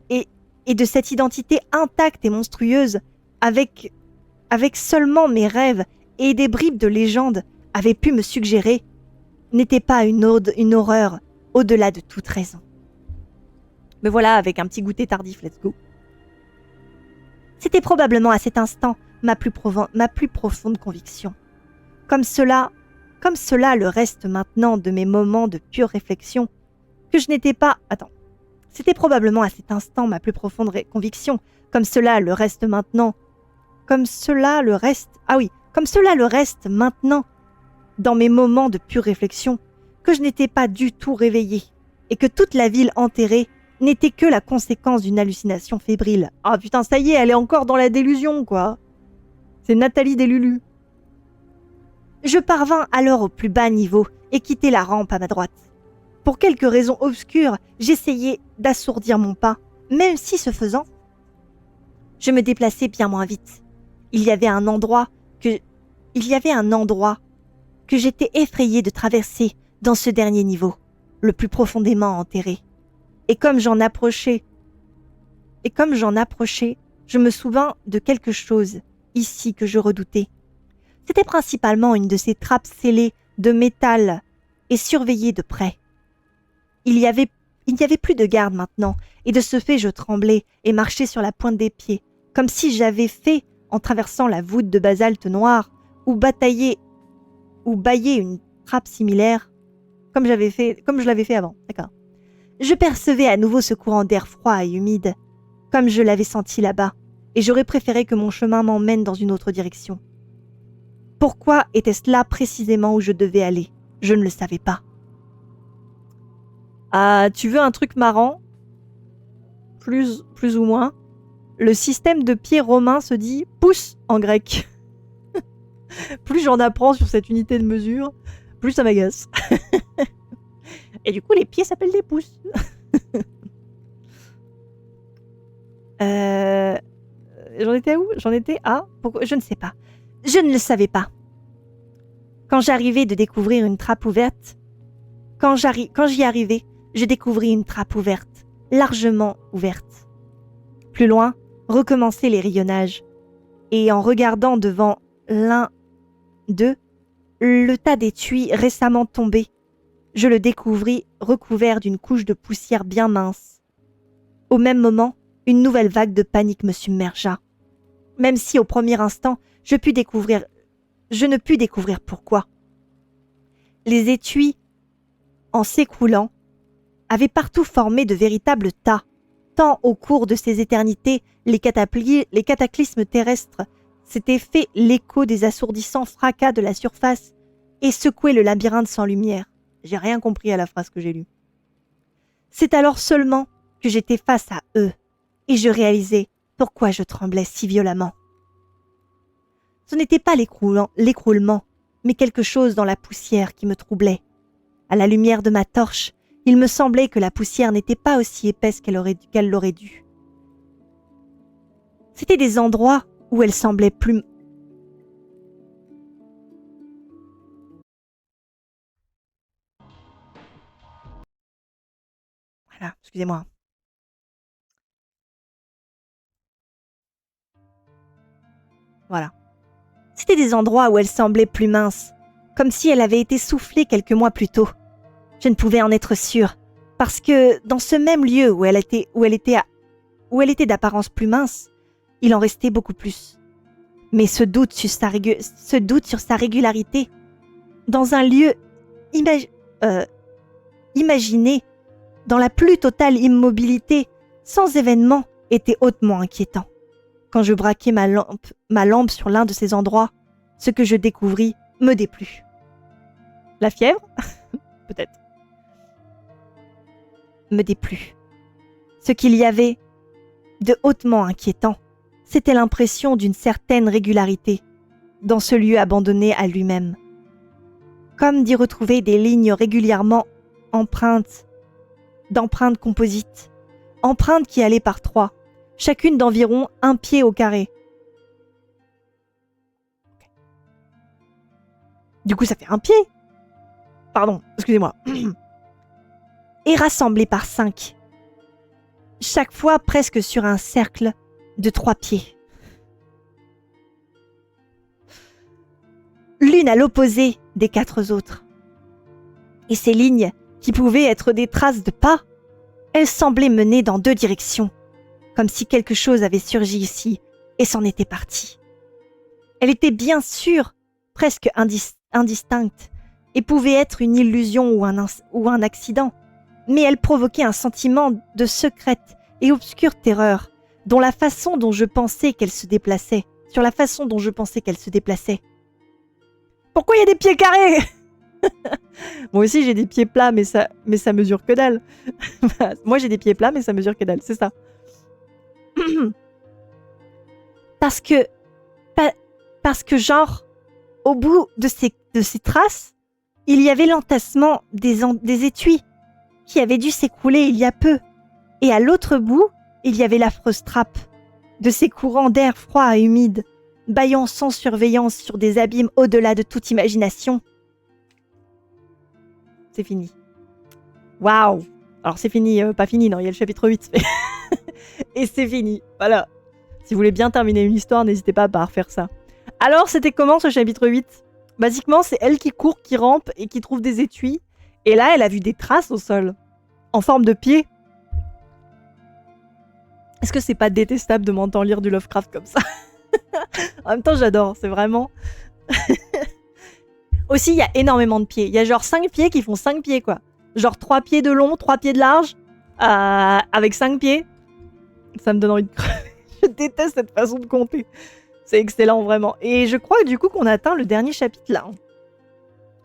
Speaker 1: et de cette identité intacte et monstrueuse, avec seulement mes rêves et des bribes de légende, avait pu me suggérer, n'était pas une horreur au-delà de toute raison. Me voilà avec un petit goûter tardif, let's go. C'était probablement à cet instant ma plus profonde conviction. Comme cela le reste maintenant de mes moments de pure réflexion, que je n'étais pas... C'était probablement à cet instant ma plus profonde conviction, comme cela le reste maintenant dans mes moments de pure réflexion, que je n'étais pas du tout réveillée, et que toute la ville enterrée n'était que la conséquence d'une hallucination fébrile. Ah putain, ça y est, elle est encore dans la délusion, quoi. C'est Nathalie Delulu. Je parvins alors au plus bas niveau et quittai la rampe à ma droite. Pour quelque raison obscure, j'essayais d'assourdir mon pas, même si ce faisant, je me déplaçais bien moins vite. Il y avait un endroit que j'étais effrayée de traverser dans ce dernier niveau, le plus profondément enterré. Et comme j'en approchais, je me souvins de quelque chose ici que je redoutais. C'était principalement une de ces trappes scellées de métal et surveillées de près. Il n'y avait plus de garde maintenant, et de ce fait je tremblais et marchais sur la pointe des pieds, comme si j'avais fait en traversant la voûte de basalte noire, ou baillé une trappe similaire, comme je l'avais fait avant. D'accord. Je percevais à nouveau ce courant d'air froid et humide, comme je l'avais senti là-bas, et j'aurais préféré que mon chemin m'emmène dans une autre direction. Pourquoi était-ce là précisément où je devais aller ? Je ne le savais pas. Ah, tu veux un truc marrant ? Plus ou moins. Le système de pied romain se dit pouce en grec. Plus j'en apprends sur cette unité de mesure, plus ça m'agace. Et du coup, les pieds s'appellent des pouces. J'en étais où ? J'en étais à... Pourquoi ? Je ne sais pas. Je ne le savais pas. Quand j'arrivais de découvrir une trappe ouverte, quand j'y arrivais, je découvris une trappe ouverte, largement ouverte. Plus loin, recommençaient les rayonnages. Et en regardant devant l'un d'eux, le tas d'étuis récemment tombés, je le découvris recouvert d'une couche de poussière bien mince. Au même moment, une nouvelle vague de panique me submergea. Même si au premier instant, je ne pus découvrir pourquoi. Les étuis, en s'écroulant, avaient partout formé de véritables tas, tant au cours de ces éternités, les cataclysmes terrestres s'était fait l'écho des assourdissants fracas de la surface et secoué le labyrinthe sans lumière. J'ai rien compris à la phrase que j'ai lue. C'est alors seulement que j'étais face à eux et je réalisais pourquoi je tremblais si violemment. Ce n'était pas l'écroulement, mais quelque chose dans la poussière qui me troublait. À la lumière de ma torche, il me semblait que la poussière n'était pas aussi épaisse qu'elle l'aurait dû. C'était des endroits où elle semblait plus... Voilà, excusez-moi. Voilà. C'était des endroits où elle semblait plus mince, comme si elle avait été soufflée quelques mois plus tôt. Je ne pouvais en être sûre, parce que dans ce même lieu où elle était d'apparence plus mince, il en restait beaucoup plus. Mais ce doute sur sa régularité, dans un lieu imaginé, dans la plus totale immobilité, sans événement, était hautement inquiétant. Quand je braquai ma lampe sur l'un de ces endroits, ce que je découvris me déplut. La fièvre? Peut-être. Me déplut. Ce qu'il y avait de hautement inquiétant, c'était l'impression d'une certaine régularité dans ce lieu abandonné à lui-même. Comme d'y retrouver des lignes régulièrement d'empreintes composites, empreintes qui allaient par 3, chacune d'environ 1 pied au carré. Du coup, ça fait 1 pied. Pardon, excusez-moi. Et rassemblées par 5. Chaque fois presque sur un cercle de 3 pieds. L'une à l'opposé des 4 autres. Et ces lignes, qui pouvaient être des traces de pas, elles semblaient mener dans 2 directions, comme si quelque chose avait surgi ici et s'en était parti. Elle était bien sûre, presque indistincte, et pouvait être une illusion ou un accident, mais elle provoquait un sentiment de secrète et obscure terreur, sur la façon dont je pensais qu'elle se déplaçait. Pourquoi il y a des pieds carrés? Moi aussi j'ai des pieds plats, mais ça mesure que dalle. Moi j'ai des pieds plats, mais ça mesure que dalle, c'est ça. Parce que genre, au bout de ces traces, il y avait l'entassement des étuis qui avaient dû s'écrouler il y a peu. Et à l'autre bout, il y avait l'affreuse trappe de ces courants d'air froid et humide, bâillant sans surveillance sur des abîmes au-delà de toute imagination. C'est fini. Waouh! Alors c'est fini, pas fini, non, il y a le chapitre 8. Et c'est fini, voilà. Si vous voulez bien terminer une histoire, n'hésitez pas à refaire ça. Alors, c'était comment ce chapitre 8? Basiquement, c'est elle qui court, qui rampe et qui trouve des étuis. Et là, elle a vu des traces au sol, en forme de pied. Est-ce que c'est pas détestable de m'entendre lire du Lovecraft comme ça? En même temps, j'adore, c'est vraiment... Aussi, il y a énormément de pieds. Il y a genre 5 pieds qui font 5 pieds, quoi. Genre 3 pieds de long, 3 pieds de large, avec 5 pieds. Ça me donne envie de crever. Je déteste cette façon de compter. C'est excellent, vraiment. Et je crois du coup qu'on a atteint le dernier chapitre là.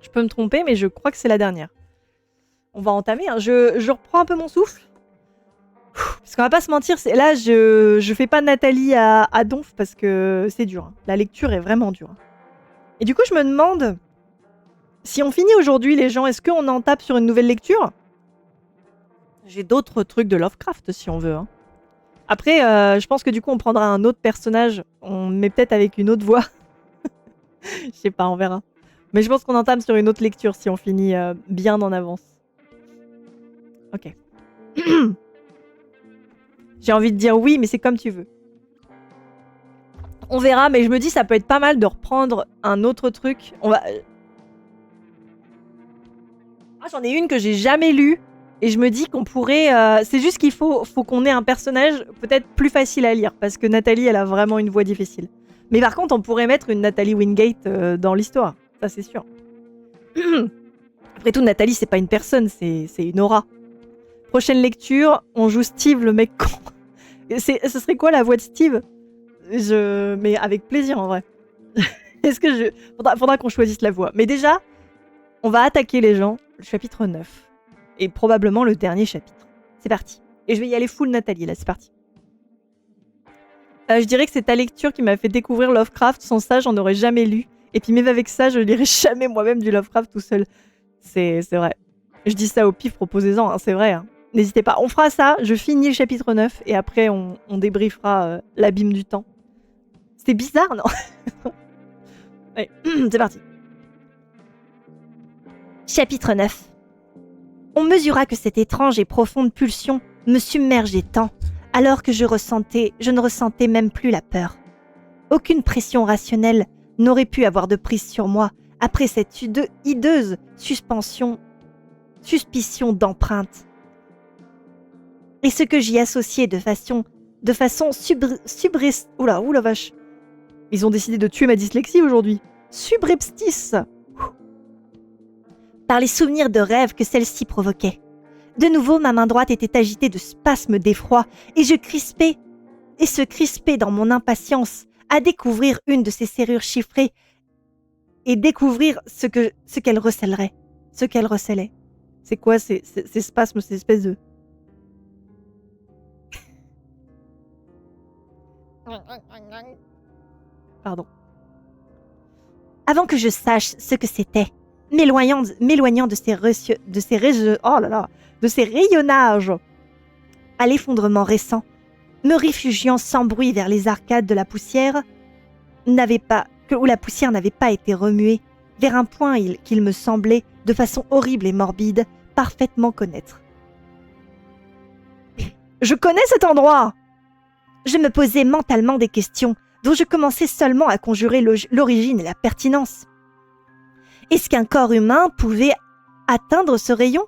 Speaker 1: Je peux me tromper, mais je crois que c'est la dernière. On va entamer. Hein. Je reprends un peu mon souffle. Parce qu'on va pas se mentir, là je fais pas Nathalie à Donf parce que c'est dur. Hein. La lecture est vraiment dure. Et du coup, je me demande, si on finit aujourd'hui, les gens, est-ce qu'on en tape sur une nouvelle lecture? J'ai d'autres trucs de Lovecraft si on veut. Hein. Après, je pense que du coup, on prendra un autre personnage. On met peut-être avec une autre voix. Je sais pas, on verra. Mais je pense qu'on entame sur une autre lecture si on finit bien en avance. Ok. J'ai envie de dire oui, mais c'est comme tu veux. On verra, mais je me dis ça peut être pas mal de reprendre un autre truc. On va... Ah, j'en ai une que j'ai jamais lue. Et je me dis qu'on pourrait... c'est juste qu'il faut qu'on ait un personnage peut-être plus facile à lire. Parce que Nathalie, elle a vraiment une voix difficile. Mais par contre, on pourrait mettre une Nathalie Wingate dans l'histoire. Ça, c'est sûr. Après tout, Nathalie, c'est pas une personne, c'est une aura. Prochaine lecture, on joue Steve, le mec con. Ce serait quoi la voix de Steve?
Speaker 2: Mais avec plaisir en vrai. Est-ce que je... Faudra qu'on choisisse la voie. Mais déjà, on va attaquer les gens, le chapitre 9. Et probablement le dernier chapitre. C'est parti. Et je vais y aller full Nathalie, là, c'est parti. Je dirais que c'est ta lecture qui m'a fait découvrir Lovecraft. Sans ça, j'en aurais jamais lu. Et puis même avec ça, je lirai jamais moi-même du Lovecraft tout seul. C'est vrai. Je dis ça au pif, proposez-en, hein, c'est vrai. Hein. N'hésitez pas. On fera ça, je finis le chapitre 9 et après on débriefera l'abîme du temps. C'était bizarre, non? Allez, c'est parti.
Speaker 1: Chapitre 9. On mesura que cette étrange et profonde pulsion me submergeait tant, alors que je ne ressentais même plus la peur. Aucune pression rationnelle n'aurait pu avoir de prise sur moi après cette hideuse suspicion d'empreinte. Et ce que j'y associais de façon oula vache.
Speaker 2: Ils ont décidé de tuer ma dyslexie aujourd'hui. Subreptice.
Speaker 1: Par les souvenirs de rêve que celle-ci provoquait. De nouveau, ma main droite était agitée de spasmes d'effroi et se crispait dans mon impatience à découvrir une de ces serrures chiffrées et découvrir ce qu'elle recèlerait. Ce qu'elle recelait.
Speaker 2: C'est quoi ces spasmes, ces espèces de... Pardon.
Speaker 1: Avant que je sache ce que c'était, m'éloignant de ces rayonnages à l'effondrement récent, me réfugiant sans bruit vers les arcades de la poussière, où la poussière n'avait pas été remuée, vers un point qu'il me semblait, de façon horrible et morbide, parfaitement connaître.
Speaker 2: Je connais cet endroit!
Speaker 1: Je me posais mentalement des questions dont je commençais seulement à conjurer l'origine et la pertinence. Est-ce qu'un corps humain pouvait atteindre ce rayon?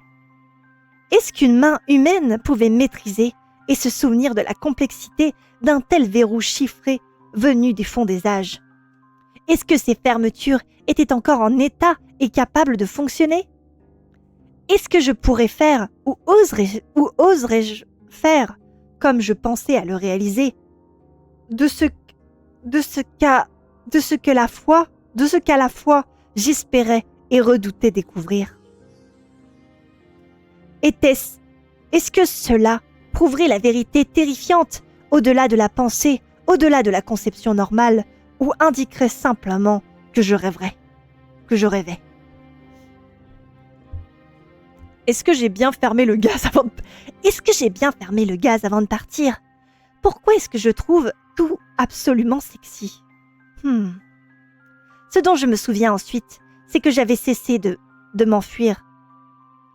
Speaker 1: Est-ce qu'une main humaine pouvait maîtriser et se souvenir de la complexité d'un tel verrou chiffré venu du fond des âges? Est-ce que ces fermetures étaient encore en état et capables de fonctionner? Est-ce que je pourrais faire ou oserais-je faire comme je pensais à le réaliser de ce qu'à la fois j'espérais et redoutais découvrir? Est-ce que cela prouverait la vérité terrifiante au-delà de la pensée, au-delà de la conception normale, ou indiquerait simplement que je rêvais?
Speaker 2: Est-ce que j'ai bien fermé le gaz avant
Speaker 1: de partir? Pourquoi est-ce que je trouve tout absolument sexy? Ce dont je me souviens ensuite, c'est que j'avais cessé de m'enfuir.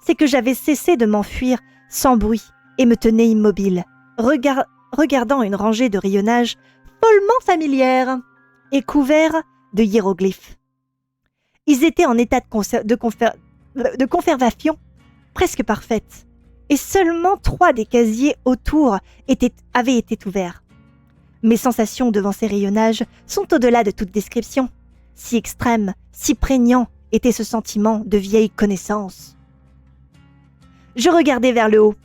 Speaker 1: C'est que j'avais cessé de m'enfuir sans bruit et me tenais immobile, regardant une rangée de rayonnages follement familières et couverts de hiéroglyphes. Ils étaient en état de conservation presque parfaite, et seulement 3 des casiers autour avaient été ouverts. Mes sensations devant ces rayonnages sont au-delà de toute description. Si extrême, si prégnant était ce sentiment de vieille connaissance. Je regardais vers le haut.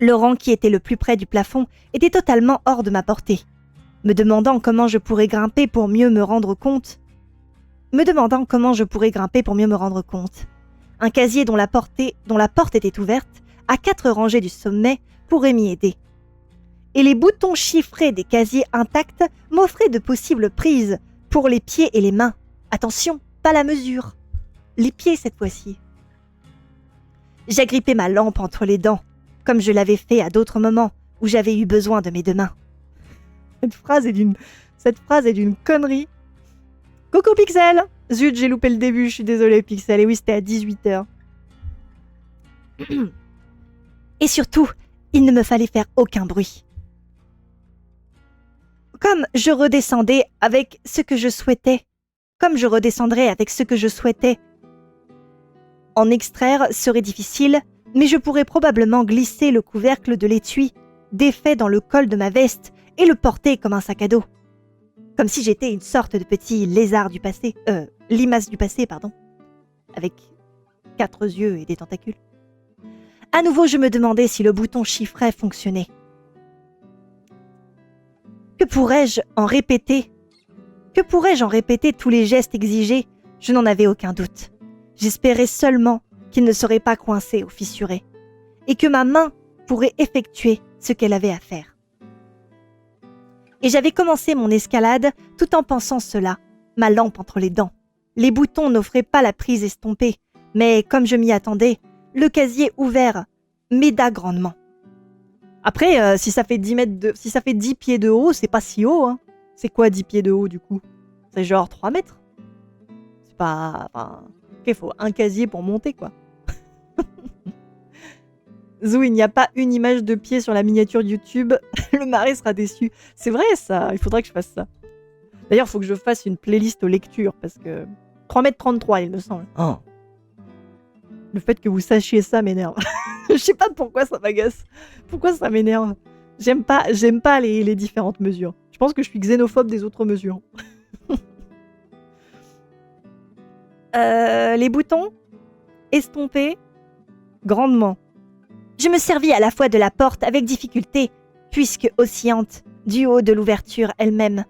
Speaker 1: Le rang qui était le plus près du plafond était totalement hors de ma portée. Me demandant comment je pourrais grimper pour mieux me rendre compte. Un casier dont la porte était ouverte, à 4 rangées du sommet, pourrait m'y aider. Et les boutons chiffrés des casiers intacts m'offraient de possibles prises pour les pieds et les mains. Attention, pas la mesure. Les pieds cette fois-ci. J'agrippais ma lampe entre les dents, comme je l'avais fait à d'autres moments où j'avais eu besoin de mes 2 mains.
Speaker 2: Cette phrase est d'une connerie. Coucou Pixel! Zut, j'ai loupé le début, je suis désolée Pixel. Et oui, c'était à 18h.
Speaker 1: Et surtout, il ne me fallait faire aucun bruit. Comme je redescendrais avec ce que je souhaitais, en extraire serait difficile, mais je pourrais probablement glisser le couvercle de l'étui défait dans le col de ma veste et le porter comme un sac à dos. Comme si j'étais une sorte de petit limace du passé, avec 4 yeux et des tentacules. À nouveau, je me demandais si le bouton chiffré fonctionnait. Que pourrais-je en répéter tous les gestes exigés? Je n'en avais aucun doute. J'espérais seulement qu'il ne serait pas coincé ou fissuré, et que ma main pourrait effectuer ce qu'elle avait à faire. Et j'avais commencé mon escalade tout en pensant cela, ma lampe entre les dents. Les boutons n'offraient pas la prise estompée, mais comme je m'y attendais, le casier ouvert m'aida grandement.
Speaker 2: Après, si ça fait 10 pieds de haut, c'est pas si haut, hein. C'est quoi 10 pieds de haut, du coup? C'est genre 3 mètres. C'est pas... Enfin, ok, faut un casier pour monter, quoi. Zou, il n'y a pas une image de pied sur la miniature YouTube. Le mari sera déçu. C'est vrai, ça. Il faudrait que je fasse ça. D'ailleurs, il faut que je fasse une playlist aux lectures, parce que... 3,33 m, il me semble. Oh. Le fait que vous sachiez ça m'énerve. Je sais pas pourquoi ça m'agace. Pourquoi ça m'énerve? J'aime pas les différentes mesures. Je pense que je suis xénophobe des autres mesures. Les boutons estompés grandement.
Speaker 1: Je me servis à la fois de la porte avec difficulté, puisque oscillante du haut de l'ouverture elle-même,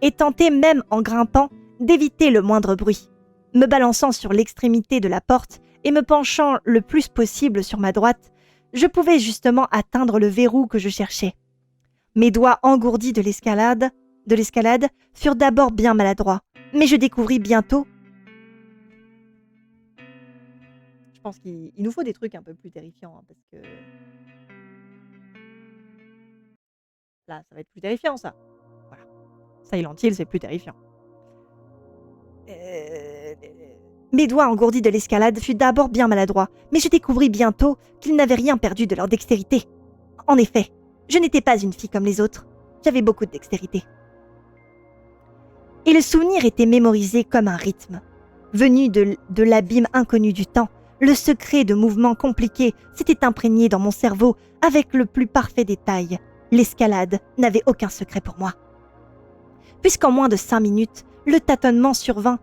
Speaker 1: et tentai même en grimpant d'éviter le moindre bruit, me balançant sur l'extrémité de la porte et me penchant le plus possible sur ma droite, je pouvais justement atteindre le verrou que je cherchais. Mes doigts engourdis de l'escalade furent d'abord bien maladroits, mais je découvris bientôt.
Speaker 2: Je pense qu'il nous faut des trucs un peu plus terrifiants, hein, parce que là, ça va être plus terrifiant, ça. Voilà. Silent Hill, c'est plus terrifiant.
Speaker 1: Mes doigts engourdis de l'escalade furent d'abord bien maladroits, mais je découvris bientôt qu'ils n'avaient rien perdu de leur dextérité. En effet, je n'étais pas une fille comme les autres. J'avais beaucoup de dextérité. Et le souvenir était mémorisé comme un rythme. Venu de l'abîme inconnu du temps, le secret de mouvements compliqués s'était imprégné dans mon cerveau avec le plus parfait détail. L'escalade n'avait aucun secret pour moi. Puisqu'en moins de 5 minutes, le tâtonnement survint.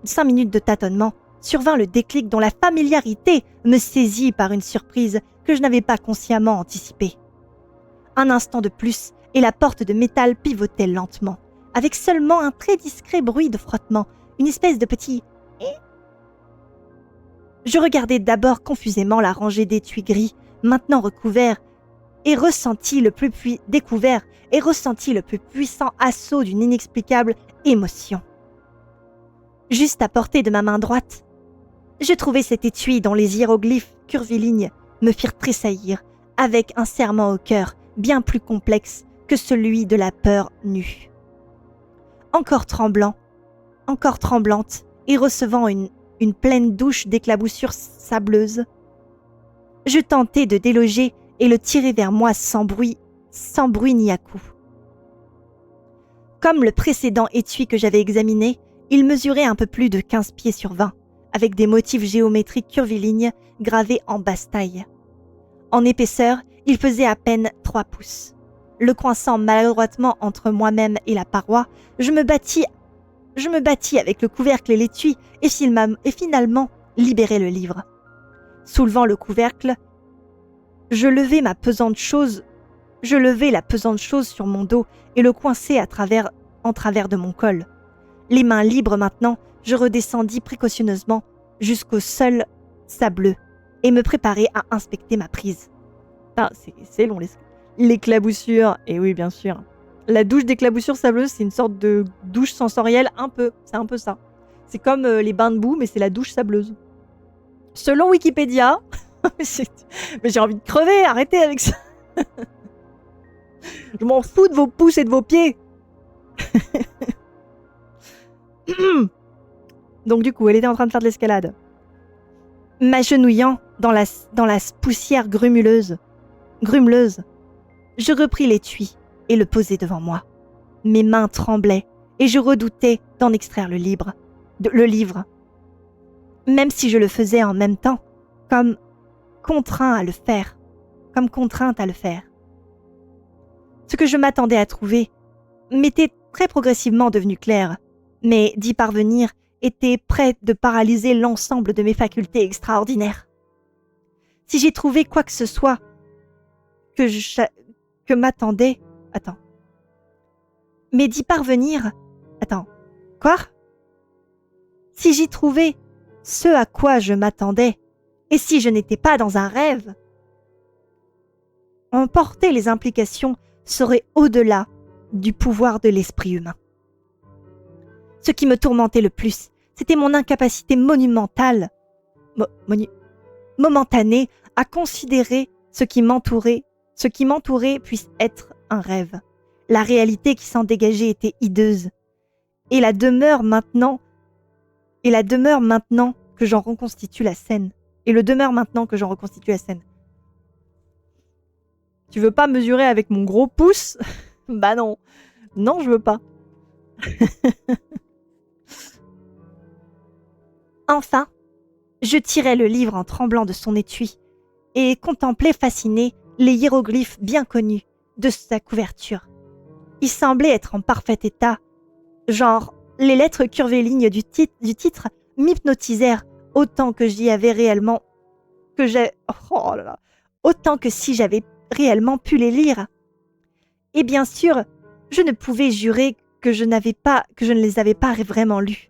Speaker 1: 5 minutes de tâtonnement, survint le déclic dont la familiarité me saisit par une surprise que je n'avais pas consciemment anticipée. Un instant de plus, et la porte de métal pivotait lentement, avec seulement un très discret bruit de frottement, une espèce de petit « Je regardais d'abord confusément la rangée d'étuis gris, maintenant recouverts, et ressentis le plus puissant assaut d'une inexplicable émotion. Juste à portée de ma main droite, je trouvais cet étui dont les hiéroglyphes curvilignes me firent tressaillir avec un serrement au cœur bien plus complexe que celui de la peur nue. Encore tremblante et recevant une pleine douche d'éclaboussures sableuses, je tentai de déloger et le tirer vers moi sans bruit ni à-coup. Comme le précédent étui que j'avais examiné, il mesurait un peu plus de 15 pieds sur 20, avec des motifs géométriques curvilignes gravés en basse taille. En épaisseur, il faisait à peine 3 pouces. Le coinçant maladroitement entre moi-même et la paroi, je me battis avec le couvercle et l'étui et finalement libérai le livre. Soulevant le couvercle, je levai la pesante chose sur mon dos et le coinçai en travers de mon col. Les mains libres maintenant, je redescendis précautionneusement jusqu'au sol sableux et me préparai à inspecter ma prise.
Speaker 2: Ah, c'est long, l'éclaboussure. Et oui, bien sûr. La douche d'éclaboussure sableuse, c'est une sorte de douche sensorielle, c'est un peu ça. C'est comme les bains de boue, mais c'est la douche sableuse. Selon Wikipédia, mais j'ai envie de crever, arrêtez avec ça. Je m'en fous de vos pouces et de vos pieds. Donc du coup, elle était en train de faire de l'escalade.
Speaker 1: M'agenouillant dans la poussière grumeleuse, je repris l'étui et le posai devant moi. Mes mains tremblaient et je redoutais d'en extraire le livre. Même si je le faisais en même temps, comme contrainte à le faire. Ce que je m'attendais à trouver m'était très progressivement devenu clair, mais d'y parvenir était près de paralyser l'ensemble de mes facultés extraordinaires. Si j'ai trouvé quoi que ce soit que m'attendait... Attends. Mais d'y parvenir... Attends, quoi? Si j'y trouvais ce à quoi je m'attendais, et si je n'étais pas dans un rêve, emporter les implications serait au-delà du pouvoir de l'esprit humain. Ce qui me tourmentait le plus, c'était mon incapacité monumentale, momentanée, à considérer ce qui m'entourait puisse être un rêve. La réalité qui s'en dégageait était hideuse. Et la demeure maintenant que j'en reconstitue la scène. Tu veux pas mesurer avec mon gros pouce? Bah non. Non, je veux pas. Enfin, je tirai le livre en tremblant de son étui et contemplai fasciné les hiéroglyphes bien connus de sa couverture. Ils semblaient être en parfait état. Genre, les lettres curvilignes du titre m'hypnotisèrent autant que j'y avais réellement... autant que si j'avais réellement pu les lire. Et bien sûr, je ne pouvais jurer que je ne les avais pas vraiment lus.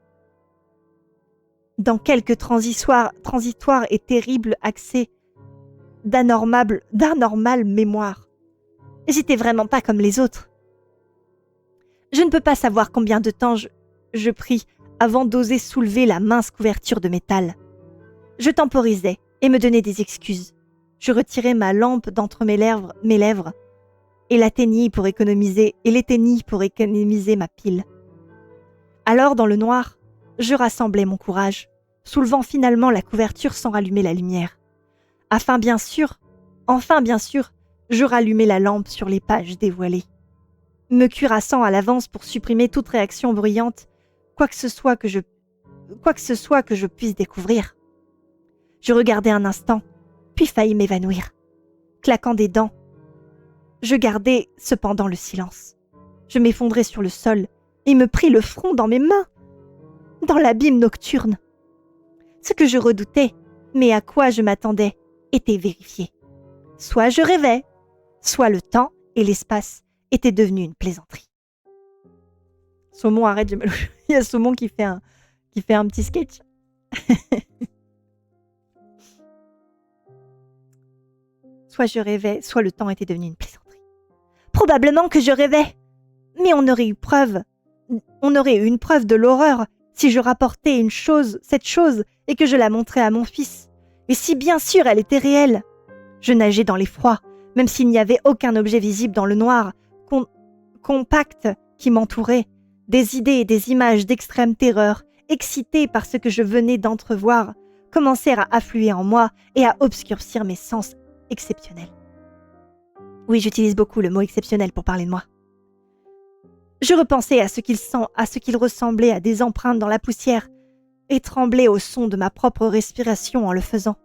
Speaker 1: Dans quelques transitoires et terribles accès d'anormale mémoire. J'étais vraiment pas comme les autres. Je ne peux pas savoir combien de temps je pris avant d'oser soulever la mince couverture de métal. Je temporisais et me donnais des excuses. Je retirais ma lampe d'entre mes lèvres et l'éteignis pour économiser ma pile. Alors, dans le noir, je rassemblais mon courage, soulevant finalement la couverture sans rallumer la lumière. Enfin bien sûr, je rallumai la lampe sur les pages dévoilées, me cuirassant à l'avance pour supprimer toute réaction bruyante, quoi que ce soit que je puisse découvrir. Je regardai un instant, puis faillis m'évanouir. Claquant des dents, je gardai cependant le silence. Je m'effondrai sur le sol et me pris le front dans mes mains, dans l'abîme nocturne. Ce que je redoutais, mais à quoi je m'attendais, était vérifié. Soit je rêvais, soit le temps et l'espace étaient devenus une plaisanterie. Saumon, arrête, il y a Saumon qui fait un petit sketch. Soit je rêvais, soit le temps était devenu une plaisanterie. Probablement que je rêvais, mais on aurait eu une preuve de l'horreur si je rapportais cette chose et que je la montrais à mon fils. Et si bien sûr elle était réelle. Je nageais dans l'effroi, même s'il n'y avait aucun objet visible dans le noir, compact qui m'entourait, des idées et des images d'extrême terreur, excitées par ce que je venais d'entrevoir, commencèrent à affluer en moi et à obscurcir mes sens exceptionnels. Oui, j'utilise beaucoup le mot exceptionnel pour parler de moi. Je repensais à ce qu'il ressemblait à des empreintes dans la poussière et tremblais au son de ma propre respiration en le faisant.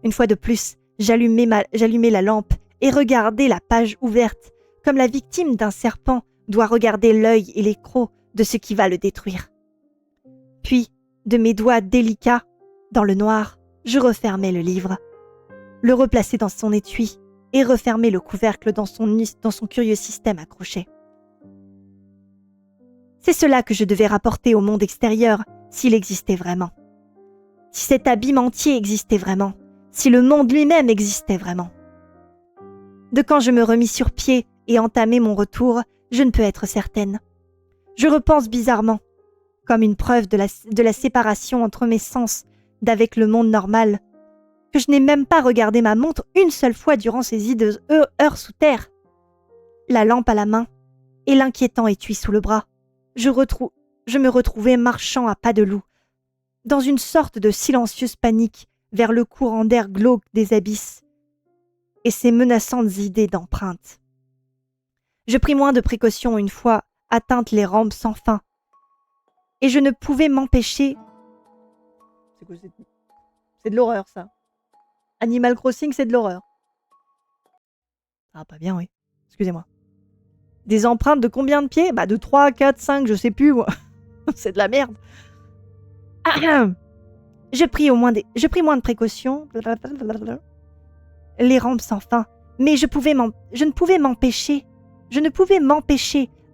Speaker 1: Une fois de plus, j'allumai la lampe et regardai la page ouverte, comme la victime d'un serpent doit regarder l'œil et les crocs de ce qui va le détruire. Puis, de mes doigts délicats, dans le noir, je refermai le livre, le replaçai dans son étui et refermai le couvercle dans son curieux système accroché. C'est cela que je devais rapporter au monde extérieur s'il existait vraiment. Si cet abîme entier existait vraiment, si le monde lui-même existait vraiment. De quand je me remis sur pied et entamai mon retour, je ne peux être certaine. Je repense bizarrement, comme une preuve de la séparation entre mes sens d'avec le monde normal, que je n'ai même pas regardé ma montre une seule fois durant ces hideuses heures sous terre. La lampe à la main et l'inquiétant étui sous le bras, je me retrouvais marchant à pas de loup, dans une sorte de silencieuse panique vers le courant d'air glauque des abysses et ses menaçantes idées d'empreintes. Je pris moins de précautions une fois atteintes les rampes sans fin, et je ne pouvais m'empêcher... C'est de l'horreur, ça. Animal Crossing, c'est de l'horreur. Ah, pas bien, oui. Excusez-moi. Des empreintes de combien de pieds? De 3, 4, 5, je sais plus, moi. C'est de la merde. Je pris moins de précautions. Les rampes sans fin. Mais je ne pouvais m'empêcher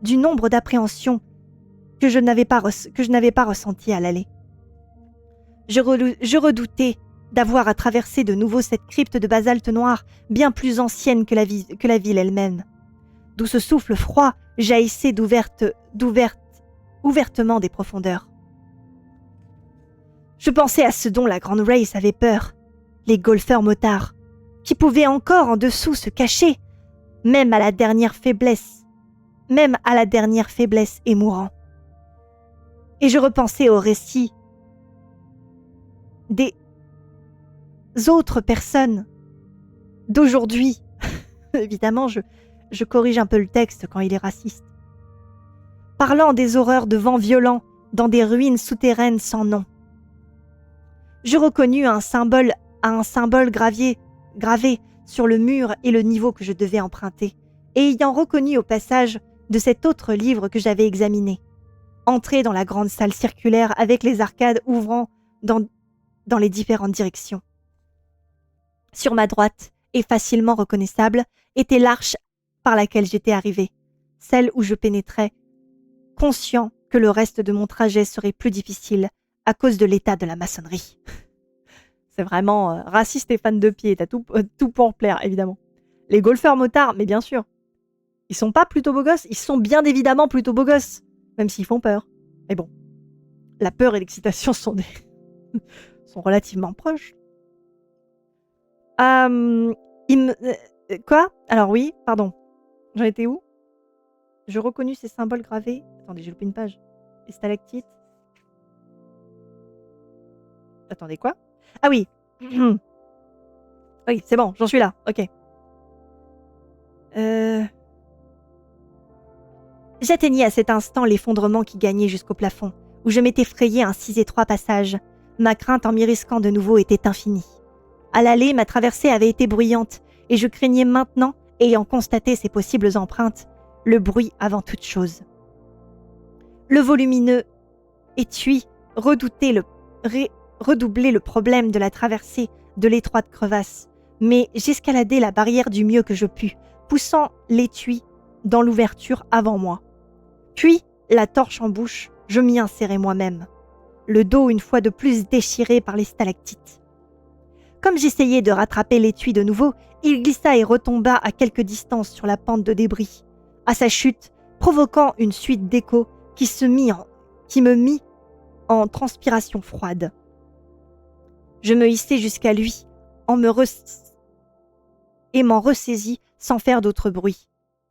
Speaker 1: du nombre d'appréhensions que je n'avais pas ressenties à l'aller. Je redoutais d'avoir à traverser de nouveau cette crypte de basalte noir bien plus ancienne que la ville elle-même, d'où ce souffle froid jaillissait ouvertement des profondeurs. Je pensais à ce dont la grande Race avait peur, les golfeurs motards, qui pouvaient encore en dessous se cacher, même à la dernière faiblesse et mourant. Et je repensais au récit des autres personnes d'aujourd'hui. Évidemment, je corrige un peu le texte quand il est raciste. Parlant des horreurs de vents violents dans des ruines souterraines sans nom. Je reconnus un symbole gravé sur le mur et le niveau que je devais emprunter, et ayant reconnu au passage de cet autre livre que j'avais examiné, entré dans la grande salle circulaire avec les arcades ouvrant dans les différentes directions. Sur ma droite, et facilement reconnaissable, était l'arche par laquelle j'étais arrivé, celle où je pénétrais, conscient que le reste de mon trajet serait plus difficile à cause de l'état de la maçonnerie. C'est vraiment raciste et fan de pied, t'as tout pour plaire, évidemment. Les golfeurs motards, mais bien sûr. Ils sont pas plutôt beaux gosses, ils sont bien évidemment plutôt beaux gosses, même s'ils font peur. Mais bon, la peur et l'excitation sont relativement proches. Quoi ? Alors oui, pardon. J'en étais où ? Je reconnus ces symboles gravés. Attendez, j'ai loupé une page. Les stalactites. Attendez, quoi ? Ah oui. Oui, c'est bon, j'en suis là. Ok. J'atteignis à cet instant l'effondrement qui gagnait jusqu'au plafond, où je m'étais frayé un si étroit passage. Ma crainte en m'y risquant de nouveau était infinie. À l'aller, ma traversée avait été bruyante, et je craignais maintenant, ayant constaté ces possibles empreintes, le bruit avant toute chose. Le volumineux étui redoublait le problème de la traversée de l'étroite crevasse, mais j'escaladai la barrière du mieux que je pus, poussant l'étui dans l'ouverture avant moi. Puis, la torche en bouche, je m'y insérai moi-même, le dos une fois de plus déchiré par les stalactites. Comme j'essayais de rattraper l'étui de nouveau, il glissa et retomba à quelque distance sur la pente de débris, à sa chute, provoquant une suite d'échos qui me mit en transpiration froide. Je me hissai jusqu'à lui et m'en ressaisis sans faire d'autre bruit.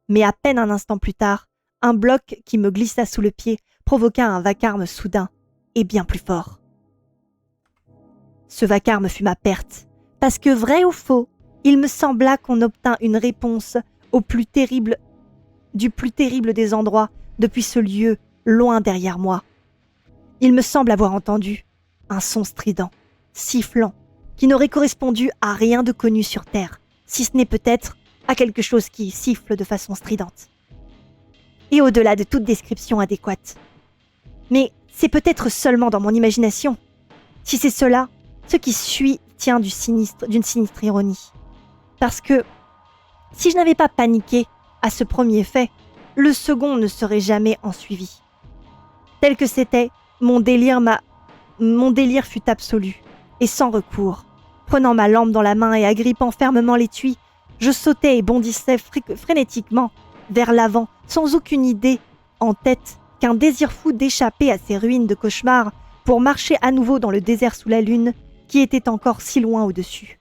Speaker 1: Mais à peine un instant plus tard, un bloc qui me glissa sous le pied provoqua un vacarme soudain et bien plus fort. Ce vacarme fut ma perte, parce que vrai ou faux, il me sembla qu'on obtint une réponse du plus terrible des endroits depuis ce lieu loin derrière moi. Il me semble avoir entendu un son strident, sifflant, qui n'aurait correspondu à rien de connu sur Terre, si ce n'est peut-être à quelque chose qui siffle de façon stridente. Et au-delà de toute description adéquate. Mais c'est peut-être seulement dans mon imagination. Si c'est cela, ce qui suit tient d'une sinistre ironie. Parce que, si je n'avais pas paniqué à ce premier fait, le second ne serait jamais en suivi. Tel que c'était, mon délire fut absolu, et sans recours. Prenant ma lampe dans la main et agrippant fermement l'étui, je sautais et bondissais frénétiquement vers l'avant, sans aucune idée en tête qu'un désir fou d'échapper à ces ruines de cauchemar pour marcher à nouveau dans le désert sous la lune qui était encore si loin au-dessus.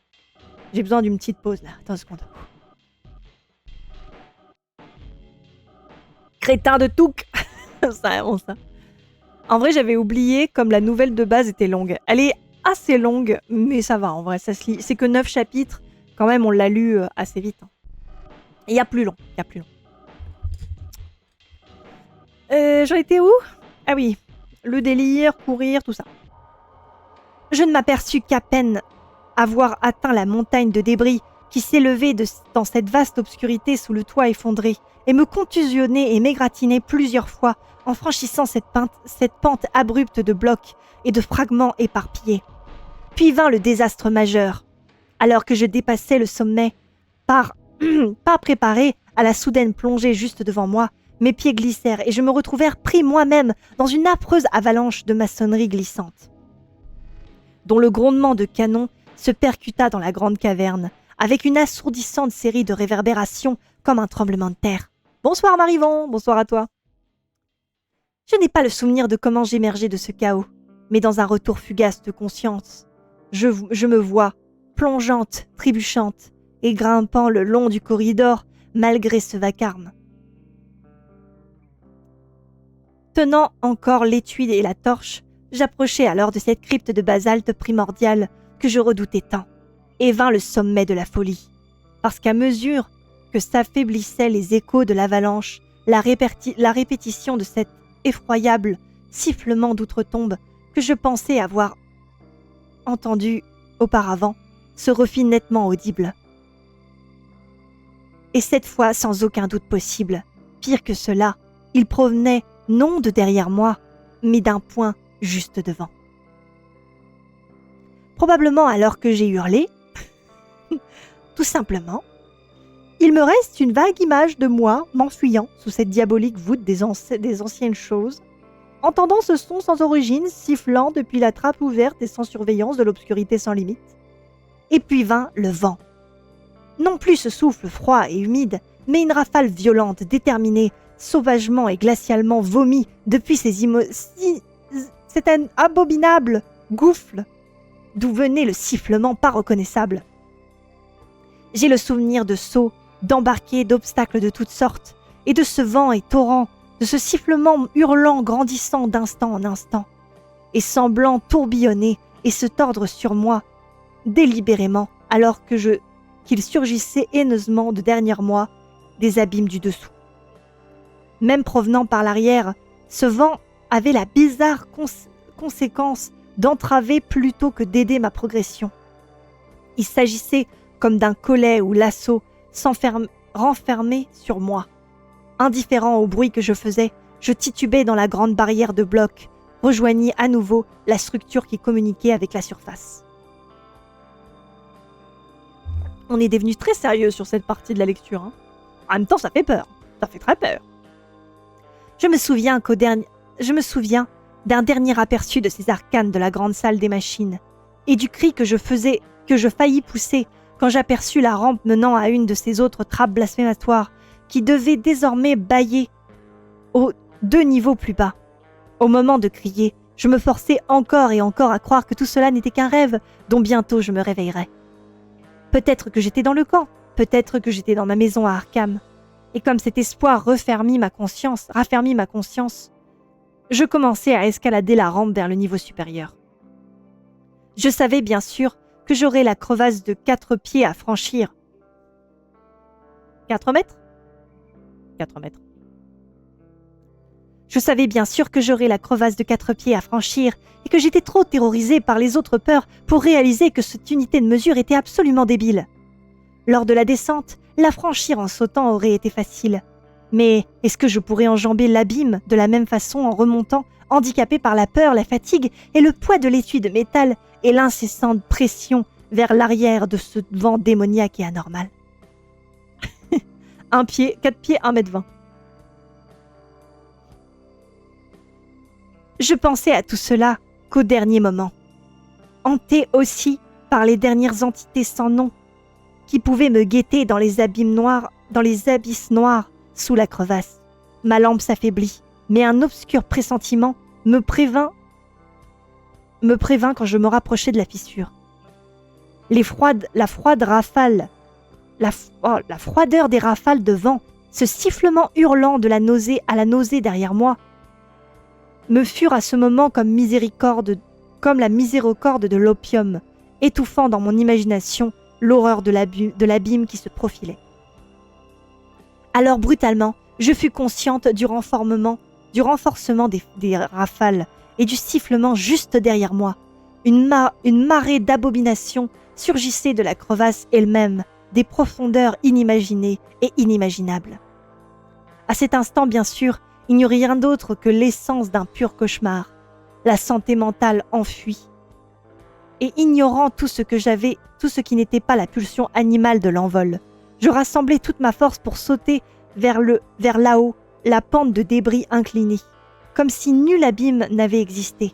Speaker 1: J'ai besoin d'une petite pause là, attends une seconde. Crétin de touc. C'est vraiment ça. En vrai, j'avais oublié comme la nouvelle de base était longue. Elle est assez longue, mais ça va en vrai, ça se lit. C'est que 9 chapitres, quand même on l'a lu assez vite. Il y a plus long, J'en étais où ? Ah oui, le délire, courir, tout ça. Je ne m'aperçus qu'à peine avoir atteint la montagne de débris qui s'élevait dans cette vaste obscurité sous le toit effondré et me contusionnait et m'égratignait plusieurs fois en franchissant cette pente abrupte de blocs et de fragments éparpillés. Puis vint le désastre majeur, alors que je dépassais le sommet, pas préparé à la soudaine plongée juste devant moi, Mes pieds glissèrent et je me retrouvai pris moi-même dans une affreuse avalanche de maçonnerie glissante, dont le grondement de canon se percuta dans la grande caverne, avec une assourdissante série de réverbérations comme un tremblement de terre. « Bonsoir Marivon, bonsoir à toi !» Je n'ai pas le souvenir de comment j'émergeais de ce chaos, mais dans un retour fugace de conscience, je me vois, plongeante, trébuchante, et grimpant le long du corridor, malgré ce vacarme. Tenant encore l'étui et la torche, j'approchai alors de cette crypte de basalte primordiale que je redoutais tant, et vins le sommet de la folie, parce qu'à mesure que s'affaiblissaient les échos de l'avalanche, la répétition de cet effroyable sifflement d'outre-tombe que je pensais avoir entendu auparavant se refit nettement audible. Et cette fois sans aucun doute possible, pire que cela, il provenait non de derrière moi, mais d'un point juste devant. Probablement alors que j'ai hurlé, tout simplement, il me reste une vague image de moi m'enfuyant sous cette diabolique voûte des anciennes choses, entendant ce son sans origine sifflant depuis la trappe ouverte et sans surveillance de l'obscurité sans limite. Et puis vint le vent. Non plus ce souffle froid et humide, mais une rafale violente, déterminée, sauvagement et glacialement vomi depuis cet abominable gouffre d'où venait le sifflement pas reconnaissable. J'ai le souvenir de sauts, d'embarquer, d'obstacles de toutes sortes, et de ce vent et torrent, de ce sifflement hurlant grandissant d'instant en instant, et semblant tourbillonner et se tordre sur moi, délibérément, alors qu'il surgissait haineusement de derrière moi des abîmes du dessous. Même provenant par l'arrière, ce vent avait la bizarre conséquence d'entraver plutôt que d'aider ma progression. Il s'agissait comme d'un collet ou lasso renfermé sur moi. Indifférent au bruit que je faisais, je titubais dans la grande barrière de blocs, rejoignit à nouveau la structure qui communiquait avec la surface. On est devenu très sérieux sur cette partie de la lecture. Hein. En même temps, ça fait peur. Ça fait très peur. Je me souviens d'un dernier aperçu de ces arcanes de la grande salle des machines et du cri que je faillis pousser quand j'aperçus la rampe menant à une de ces autres trappes blasphématoires qui devaient désormais bâiller aux 2 niveaux plus bas. Au moment de crier, je me forçais encore et encore à croire que tout cela n'était qu'un rêve dont bientôt je me réveillerais. Peut-être que j'étais dans le camp, peut-être que j'étais dans ma maison à Arkham. Et comme cet espoir raffermit ma conscience, je commençai à escalader la rampe vers le niveau supérieur. Je savais bien sûr que j'aurais la crevasse de 4 pieds à franchir. 4 mètres ? 4 mètres. Je savais bien sûr que j'aurais la crevasse de 4 pieds à franchir et que j'étais trop terrorisée par les autres peurs pour réaliser que cette unité de mesure était absolument débile. Lors de la descente, la franchir en sautant aurait été facile. Mais est-ce que je pourrais enjamber l'abîme de la même façon en remontant, handicapée par la peur, la fatigue et le poids de l'étui de métal et l'incessante pression vers l'arrière de ce vent démoniaque et anormal? 4 pieds, 1m20. Je pensais à tout cela qu'au dernier moment, hanté aussi par les dernières entités sans nom qui pouvaient me guetter dans les abysses noirs sous la crevasse. Ma lampe s'affaiblit, mais un obscur pressentiment me prévint quand je me rapprochais de la fissure. La froideur des rafales de vent, ce sifflement hurlant de la nausée à la nausée derrière moi, me furent à ce moment comme la miséricorde de l'opium, étouffant dans mon imagination l'horreur de l'abîme qui se profilait. Alors brutalement, je fus consciente du renforcement des rafales et du sifflement juste derrière moi. Une marée d'abomination surgissait de la crevasse elle-même, des profondeurs inimaginées et inimaginables. À cet instant, bien sûr, il n'y eut rien d'autre que l'essence d'un pur cauchemar, la santé mentale enfuie. Et ignorant tout ce qui n'était pas la pulsion animale de l'envol, je rassemblai toute ma force pour sauter vers là-haut, la pente de débris inclinée, comme si nul abîme n'avait existé.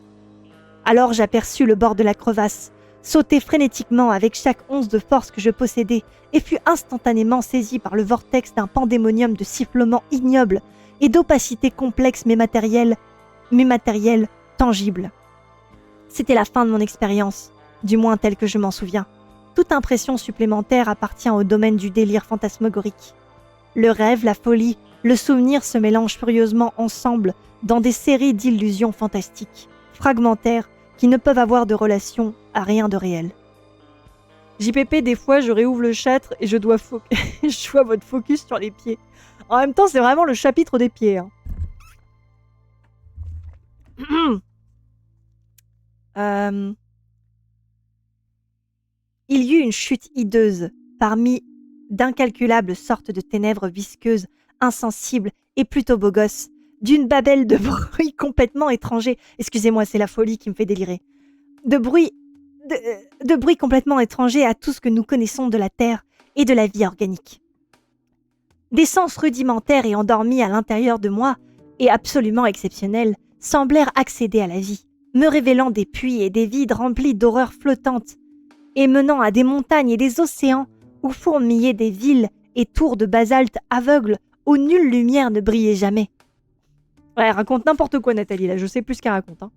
Speaker 1: Alors j'aperçus le bord de la crevasse, sautai frénétiquement avec chaque once de force que je possédais et fus instantanément saisi par le vortex d'un pandémonium de sifflements ignobles et d'opacité complexe mais matérielle, tangible. C'était la fin de mon expérience, du moins telle que je m'en souviens. Toute impression supplémentaire appartient au domaine du délire fantasmagorique. Le rêve, la folie, le souvenir se mélangent furieusement ensemble dans des séries d'illusions fantastiques, fragmentaires, qui ne peuvent avoir de relation à rien de réel.
Speaker 2: JPP, des fois, je réouvre le châtre et je dois votre focus sur les pieds. En même temps, c'est vraiment le chapitre des pieds. Hein.
Speaker 1: Il y eut une chute hideuse parmi d'incalculables sortes de ténèbres visqueuses, insensibles et plutôt beaux gosses, d'une babelle de bruits complètement étrangers. Excusez-moi, c'est la folie qui me fait délirer. De bruits complètement étrangers à tout ce que nous connaissons de la terre et de la vie organique. Des sens rudimentaires et endormis à l'intérieur de moi, et absolument exceptionnels, semblèrent accéder à la vie, me révélant des puits et des vides remplis d'horreurs flottantes, et menant à des montagnes et des océans où fourmillaient des villes et tours de basalte aveugles où nulle lumière ne brillait jamais.
Speaker 2: Ouais, elle raconte n'importe quoi, Nathalie, là, je sais plus ce qu'elle raconte. Hein.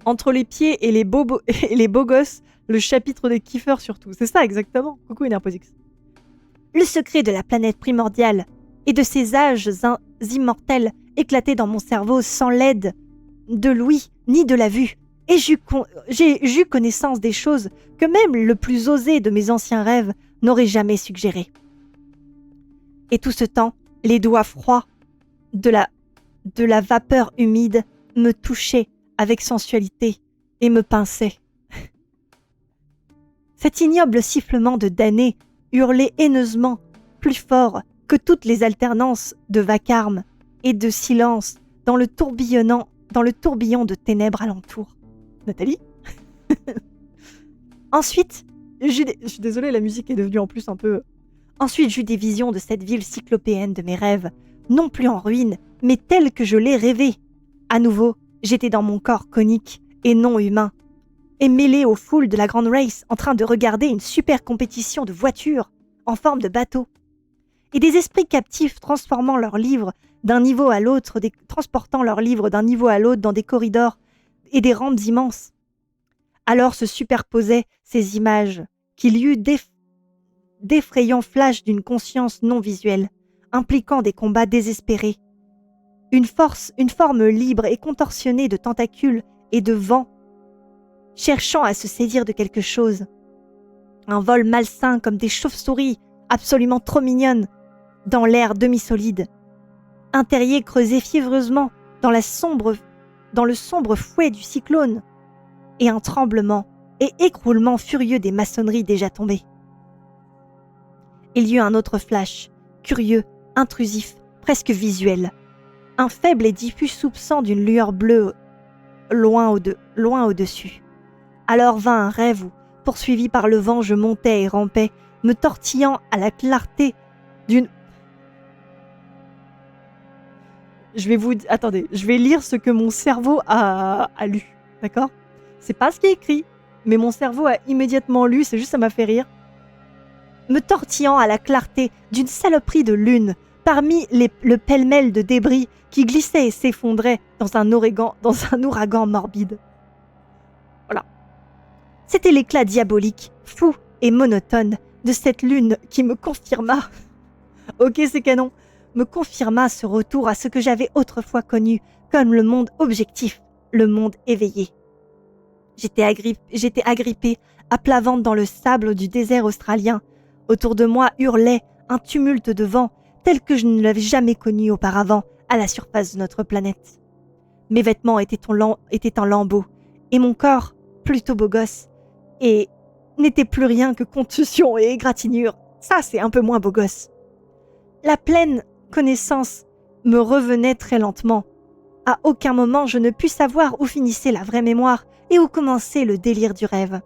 Speaker 2: Entre les pieds et les beaux gosses, le chapitre des kiffeurs surtout. C'est ça, exactement. Coucou, Enerposix.
Speaker 1: Le secret de la planète primordiale et de ces âges immortels éclatait dans mon cerveau sans l'aide de l'ouïe ni de la vue. Et j'eus connaissance des choses que même le plus osé de mes anciens rêves n'aurait jamais suggérées. Et tout ce temps, les doigts froids de la vapeur humide me touchaient avec sensualité et me pinçaient. Cet ignoble sifflement de damnés hurlait haineusement, plus fort que toutes les alternances de vacarme et de silence dans le tourbillon de ténèbres alentour.
Speaker 2: Nathalie.
Speaker 1: Ensuite,
Speaker 2: je suis désolée, la musique est devenue en plus un peu...
Speaker 1: Ensuite, j'eus des visions de cette ville cyclopéenne de mes rêves, non plus en ruine, mais telle que je l'ai rêvée. À nouveau, j'étais dans mon corps conique et non humain, et mêlé aux foules de la Grand Race en train de regarder une super compétition de voitures en forme de bateau. Et des esprits captifs transportant leurs livres d'un niveau à l'autre dans des corridors et des rampes immenses. Alors se superposaient ces images qu'il y eut d'effrayants flashs d'une conscience non visuelle, impliquant des combats désespérés. Une forme libre et contorsionnée de tentacules et de vents, cherchant à se saisir de quelque chose. Un vol malsain comme des chauves-souris, absolument trop mignonnes, dans l'air demi-solide. Un terrier creusé fiévreusement dans le sombre fouet du cyclone, et un tremblement et écroulement furieux des maçonneries déjà tombées. Il y eut un autre flash, curieux, intrusif, presque visuel. Un faible et diffus soupçon d'une lueur bleue loin au-dessus. Alors vint un rêve où, poursuivi par le vent, je montais et rampais, me tortillant à la clarté d'une...
Speaker 2: Attendez, je vais lire ce que mon cerveau a lu, d'accord ? C'est pas ce qui est écrit, mais mon cerveau a immédiatement lu, c'est juste ça m'a fait rire.
Speaker 1: Me tortillant à la clarté d'une saloperie de lune, parmi le pêle-mêle de débris qui glissaient et s'effondraient dans un ouragan morbide. Voilà. C'était l'éclat diabolique, fou et monotone de cette lune qui me confirma... Ok, c'est canon. Me confirma ce retour à ce que j'avais autrefois connu comme le monde objectif, le monde éveillé. J'étais agrippée à plat ventre dans le sable du désert australien. Autour de moi hurlait un tumulte de vent tel que je ne l'avais jamais connu auparavant à la surface de notre planète. Mes vêtements étaient en lambeaux et mon corps, plutôt beau gosse, et n'était plus rien que contusion et égratignure. Ça, c'est un peu moins beau gosse. La pleine connaissance me revenait très lentement. À aucun moment je ne pus savoir où finissait la vraie mémoire et où commençait le délire du rêve.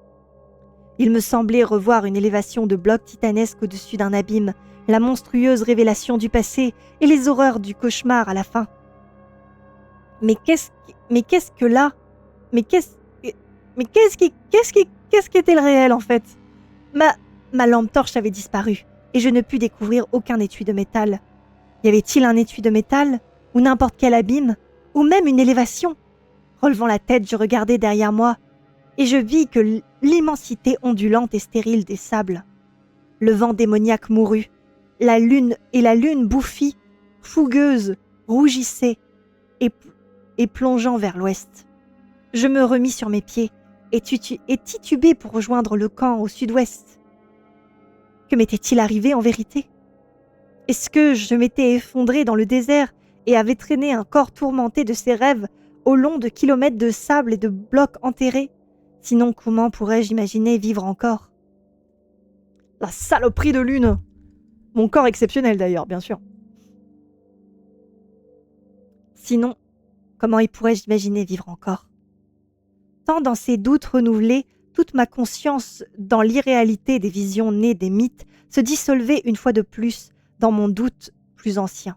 Speaker 1: Il me semblait revoir une élévation de blocs titanesques au-dessus d'un abîme la monstrueuse révélation du passé et les horreurs du cauchemar à la fin. Mais qu'est-ce qu'était le réel en fait? Ma lampe torche avait disparu et je ne pus découvrir aucun étui de métal. Y avait-il un étui de métal ou n'importe quel abîme ou même une élévation? Relevant la tête, je regardai derrière moi et je vis que l'immensité ondulante et stérile des sables. Le vent démoniaque mourut. La lune bouffie, fougueuse, rougissait et plongeant vers l'ouest. Je me remis sur mes pieds et titubai pour rejoindre le camp au sud-ouest. Que m'était-il arrivé en vérité? Est-ce que je m'étais effondré dans le désert et avais traîné un corps tourmenté de ses rêves au long de kilomètres de sable et de blocs enterrés? Sinon, comment pourrais-je imaginer vivre encore? La saloperie de lune! Mon corps exceptionnel d'ailleurs, bien sûr. Sinon, comment y pourrais-je imaginer vivre encore? Tant dans ces doutes renouvelés, toute ma conscience dans l'irréalité des visions nées des mythes se dissolvait une fois de plus dans mon doute plus ancien.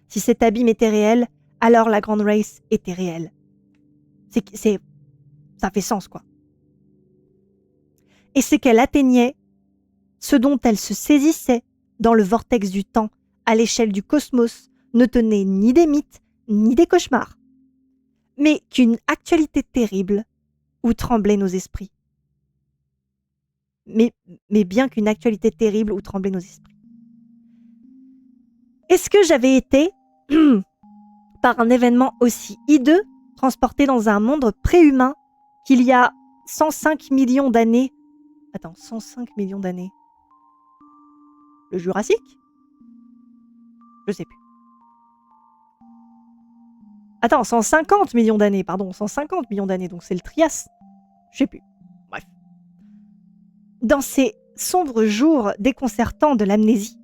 Speaker 1: Si cet abîme était réel, alors la Grande Race était réelle. Ça fait sens, quoi. Et c'est qu'elle atteignait ce dont elle se saisissait dans le vortex du temps, à l'échelle du cosmos, ne tenait ni des mythes, ni des cauchemars, mais qu'une actualité terrible où tremblaient nos esprits. Mais bien qu'une actualité terrible où tremblaient nos esprits. Est-ce que j'avais été, par un événement aussi hideux, transporté dans un monde préhumain qu'il y a 105 millions d'années? Attends, 105 millions d'années. Le Jurassique? Je sais plus. Attends, 150 millions d'années, pardon, 150 millions d'années, donc c'est le Trias. Je sais plus. Bref. Dans ces sombres jours déconcertants de l'amnésie,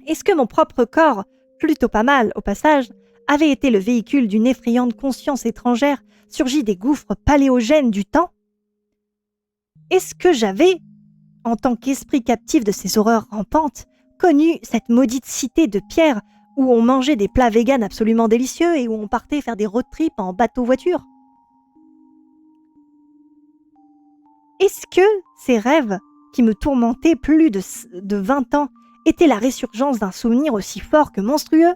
Speaker 1: est-ce que mon propre corps, plutôt pas mal au passage, avait été le véhicule d'une effrayante conscience étrangère surgie des gouffres paléogènes du temps? Est-ce que j'avais, en tant qu'esprit captif de ces horreurs rampantes, connu cette maudite cité de pierre où on mangeait des plats véganes absolument délicieux et où on partait faire des road trips en bateau-voiture? Est-ce que ces rêves qui me tourmentaient plus de 20 ans étaient la résurgence d'un souvenir aussi fort que monstrueux?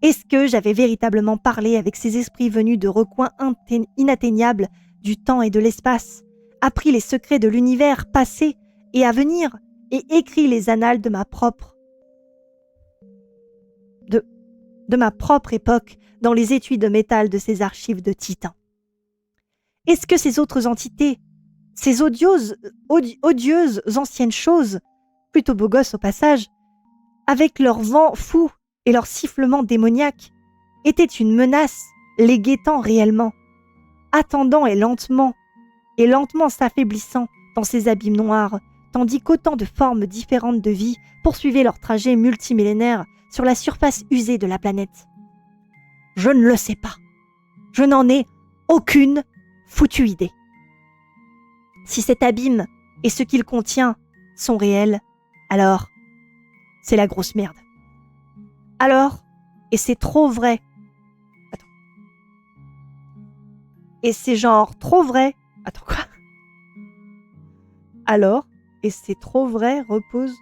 Speaker 1: Est-ce que j'avais véritablement parlé avec ces esprits venus de recoins inatteignables du temps et de l'espace, appris les secrets de l'univers passé et à venir, et écrit les annales de ma propre époque dans les étuis de métal de ces archives de titans? Est-ce que ces autres entités, ces odieuses anciennes choses, plutôt beaux gosses au passage, avec leur vent fou et leur sifflement démoniaque, étaient une menace, les guettant réellement, attendant et lentement s'affaiblissant dans ces abîmes noirs, tandis qu'autant de formes différentes de vie poursuivaient leur trajet multimillénaire sur la surface usée de la planète? Je ne le sais pas. Je n'en ai aucune foutue idée. Si cet abîme et ce qu'il contient sont réels, alors c'est la grosse merde. Alors, et c'est trop vrai. Attends. Et c'est genre trop vrai. Attends, quoi? Alors, et c'est trop vrai, repose.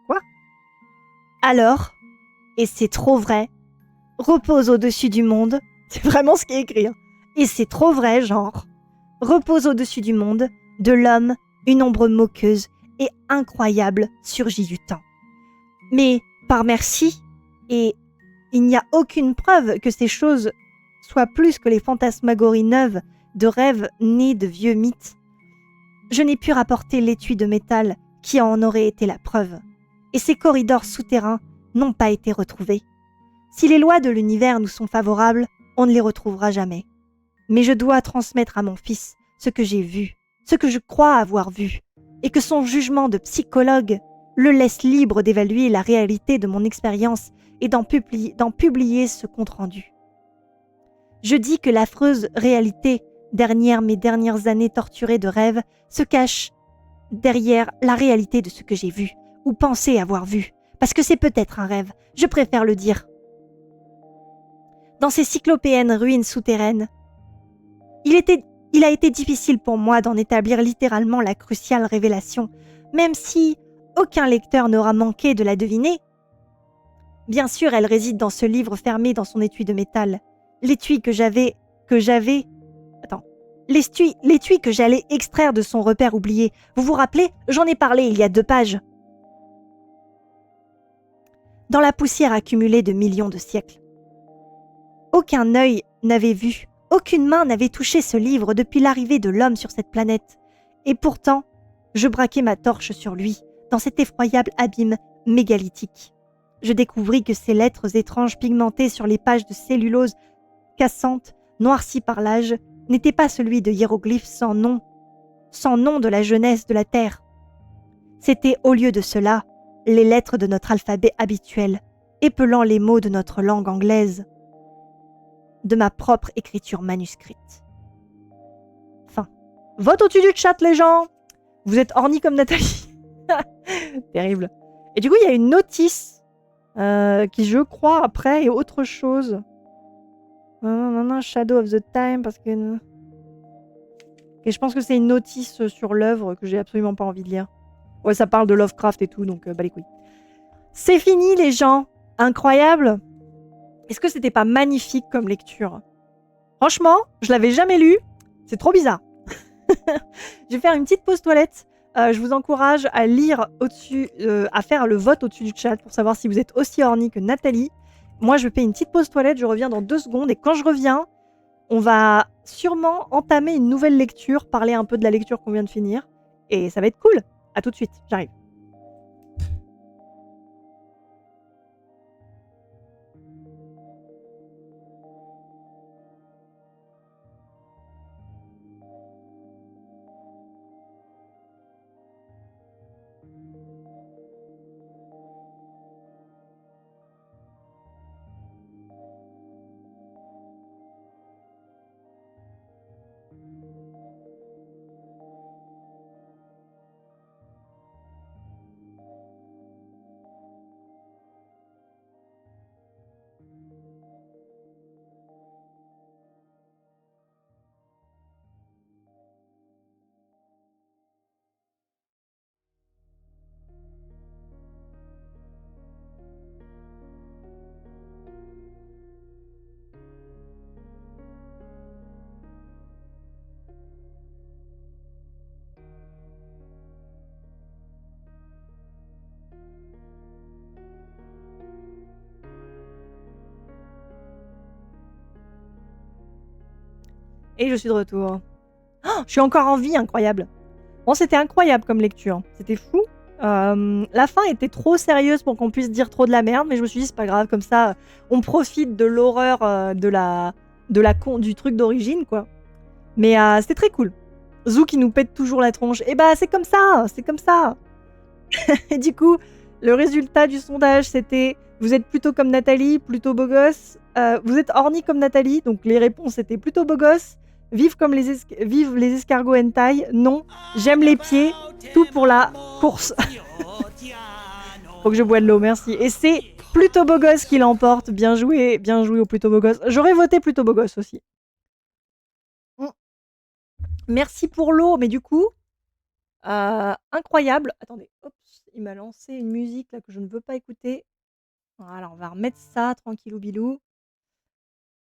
Speaker 1: Quoi? Alors, et c'est trop vrai, repose au-dessus du monde. C'est vraiment ce qui est écrit. Hein. Et c'est trop vrai, genre. Repose au-dessus du monde, de l'homme, une ombre moqueuse et incroyable surgit du temps. Mais, par merci, et il n'y a aucune preuve que ces choses soient plus que les fantasmagories neuves de rêves nés de vieux mythes, je n'ai pu rapporter l'étui de métal qui en aurait été la preuve, et ces corridors souterrains n'ont pas été retrouvés. Si les lois de l'univers nous sont favorables, on ne les retrouvera jamais. Mais je dois transmettre à mon fils ce que j'ai vu, ce que je crois avoir vu, et que son jugement de psychologue le laisse libre d'évaluer la réalité de mon expérience et d'en publier ce compte-rendu. Je dis que l'affreuse réalité, derrière mes dernières années torturées de rêves, se cache derrière la réalité de ce que j'ai vu, ou pensé avoir vu, parce que c'est peut-être un rêve, je préfère le dire. Dans ces cyclopéennes ruines souterraines, il a été difficile pour moi d'en établir littéralement la cruciale révélation, même si aucun lecteur n'aura manqué de la deviner. Bien sûr, elle réside dans ce livre fermé dans son étui de métal. L'étui que j'allais extraire de son repère oublié. Vous vous rappelez? J'en ai parlé il y a 2 pages. Dans la poussière accumulée de millions de siècles. Aucun œil n'avait vu, aucune main n'avait touché ce livre depuis l'arrivée de l'homme sur cette planète. Et pourtant, je braquai ma torche sur lui, dans cet effroyable abîme mégalithique. Je découvris que ces lettres étranges pigmentées sur les pages de cellulose cassantes, noircies par l'âge, n'étaient pas celui de hiéroglyphes sans nom de la jeunesse de la Terre. C'était au lieu de cela, les lettres de notre alphabet habituel, épelant les mots de notre langue anglaise, de ma propre écriture manuscrite. Fin. Vote au-dessus du chat, les gens! Vous êtes ornis comme Nathalie. Terrible. Et du coup, il y a une notice qui, je crois, après, est autre chose. Non, Shadow of the Time, parce que... Et je pense que c'est une notice sur l'œuvre que j'ai absolument pas envie de lire. Ouais, ça parle de Lovecraft et tout, donc bah les couilles. C'est fini, les gens. Incroyable. Est-ce que c'était pas magnifique comme lecture? Franchement, je l'avais jamais lu. C'est trop bizarre. Je vais faire une petite pause toilette. Je vous encourage à lire au-dessus, à faire le vote au-dessus du chat pour savoir si vous êtes aussi horny que Nathalie. Moi, je fais une petite pause toilette, je reviens dans 2 secondes. Et quand je reviens, on va sûrement entamer une nouvelle lecture, parler un peu de la lecture qu'on vient de finir. Et ça va être cool. À tout de suite, j'arrive. Et je suis de retour. Oh, je suis encore en vie, incroyable. Bon, c'était incroyable comme lecture. C'était fou. La fin était trop sérieuse pour qu'on puisse dire trop de la merde, mais je me suis dit, c'est pas grave, comme ça, on profite de l'horreur du truc d'origine, quoi. Mais c'était très cool. Zou qui nous pète toujours la tronche. Et bah, c'est comme ça, c'est comme ça. Et du coup, le résultat du sondage, c'était vous êtes plutôt comme Nathalie, plutôt beau gosse. Vous êtes horny comme Nathalie, donc les réponses étaient plutôt beau gosse. Vive les escargots hentai. Non, j'aime les pieds. Tout pour la course. Faut que je bois de l'eau, merci. Et c'est plutôt beau gosse qui l'emporte. Bien joué au plutôt beau gosse. J'aurais voté plutôt beau gosse aussi. Merci pour l'eau, mais du coup, incroyable. Attendez, hop, il m'a lancé une musique là que je ne veux pas écouter. Voilà, on va remettre ça, tranquillou bilou.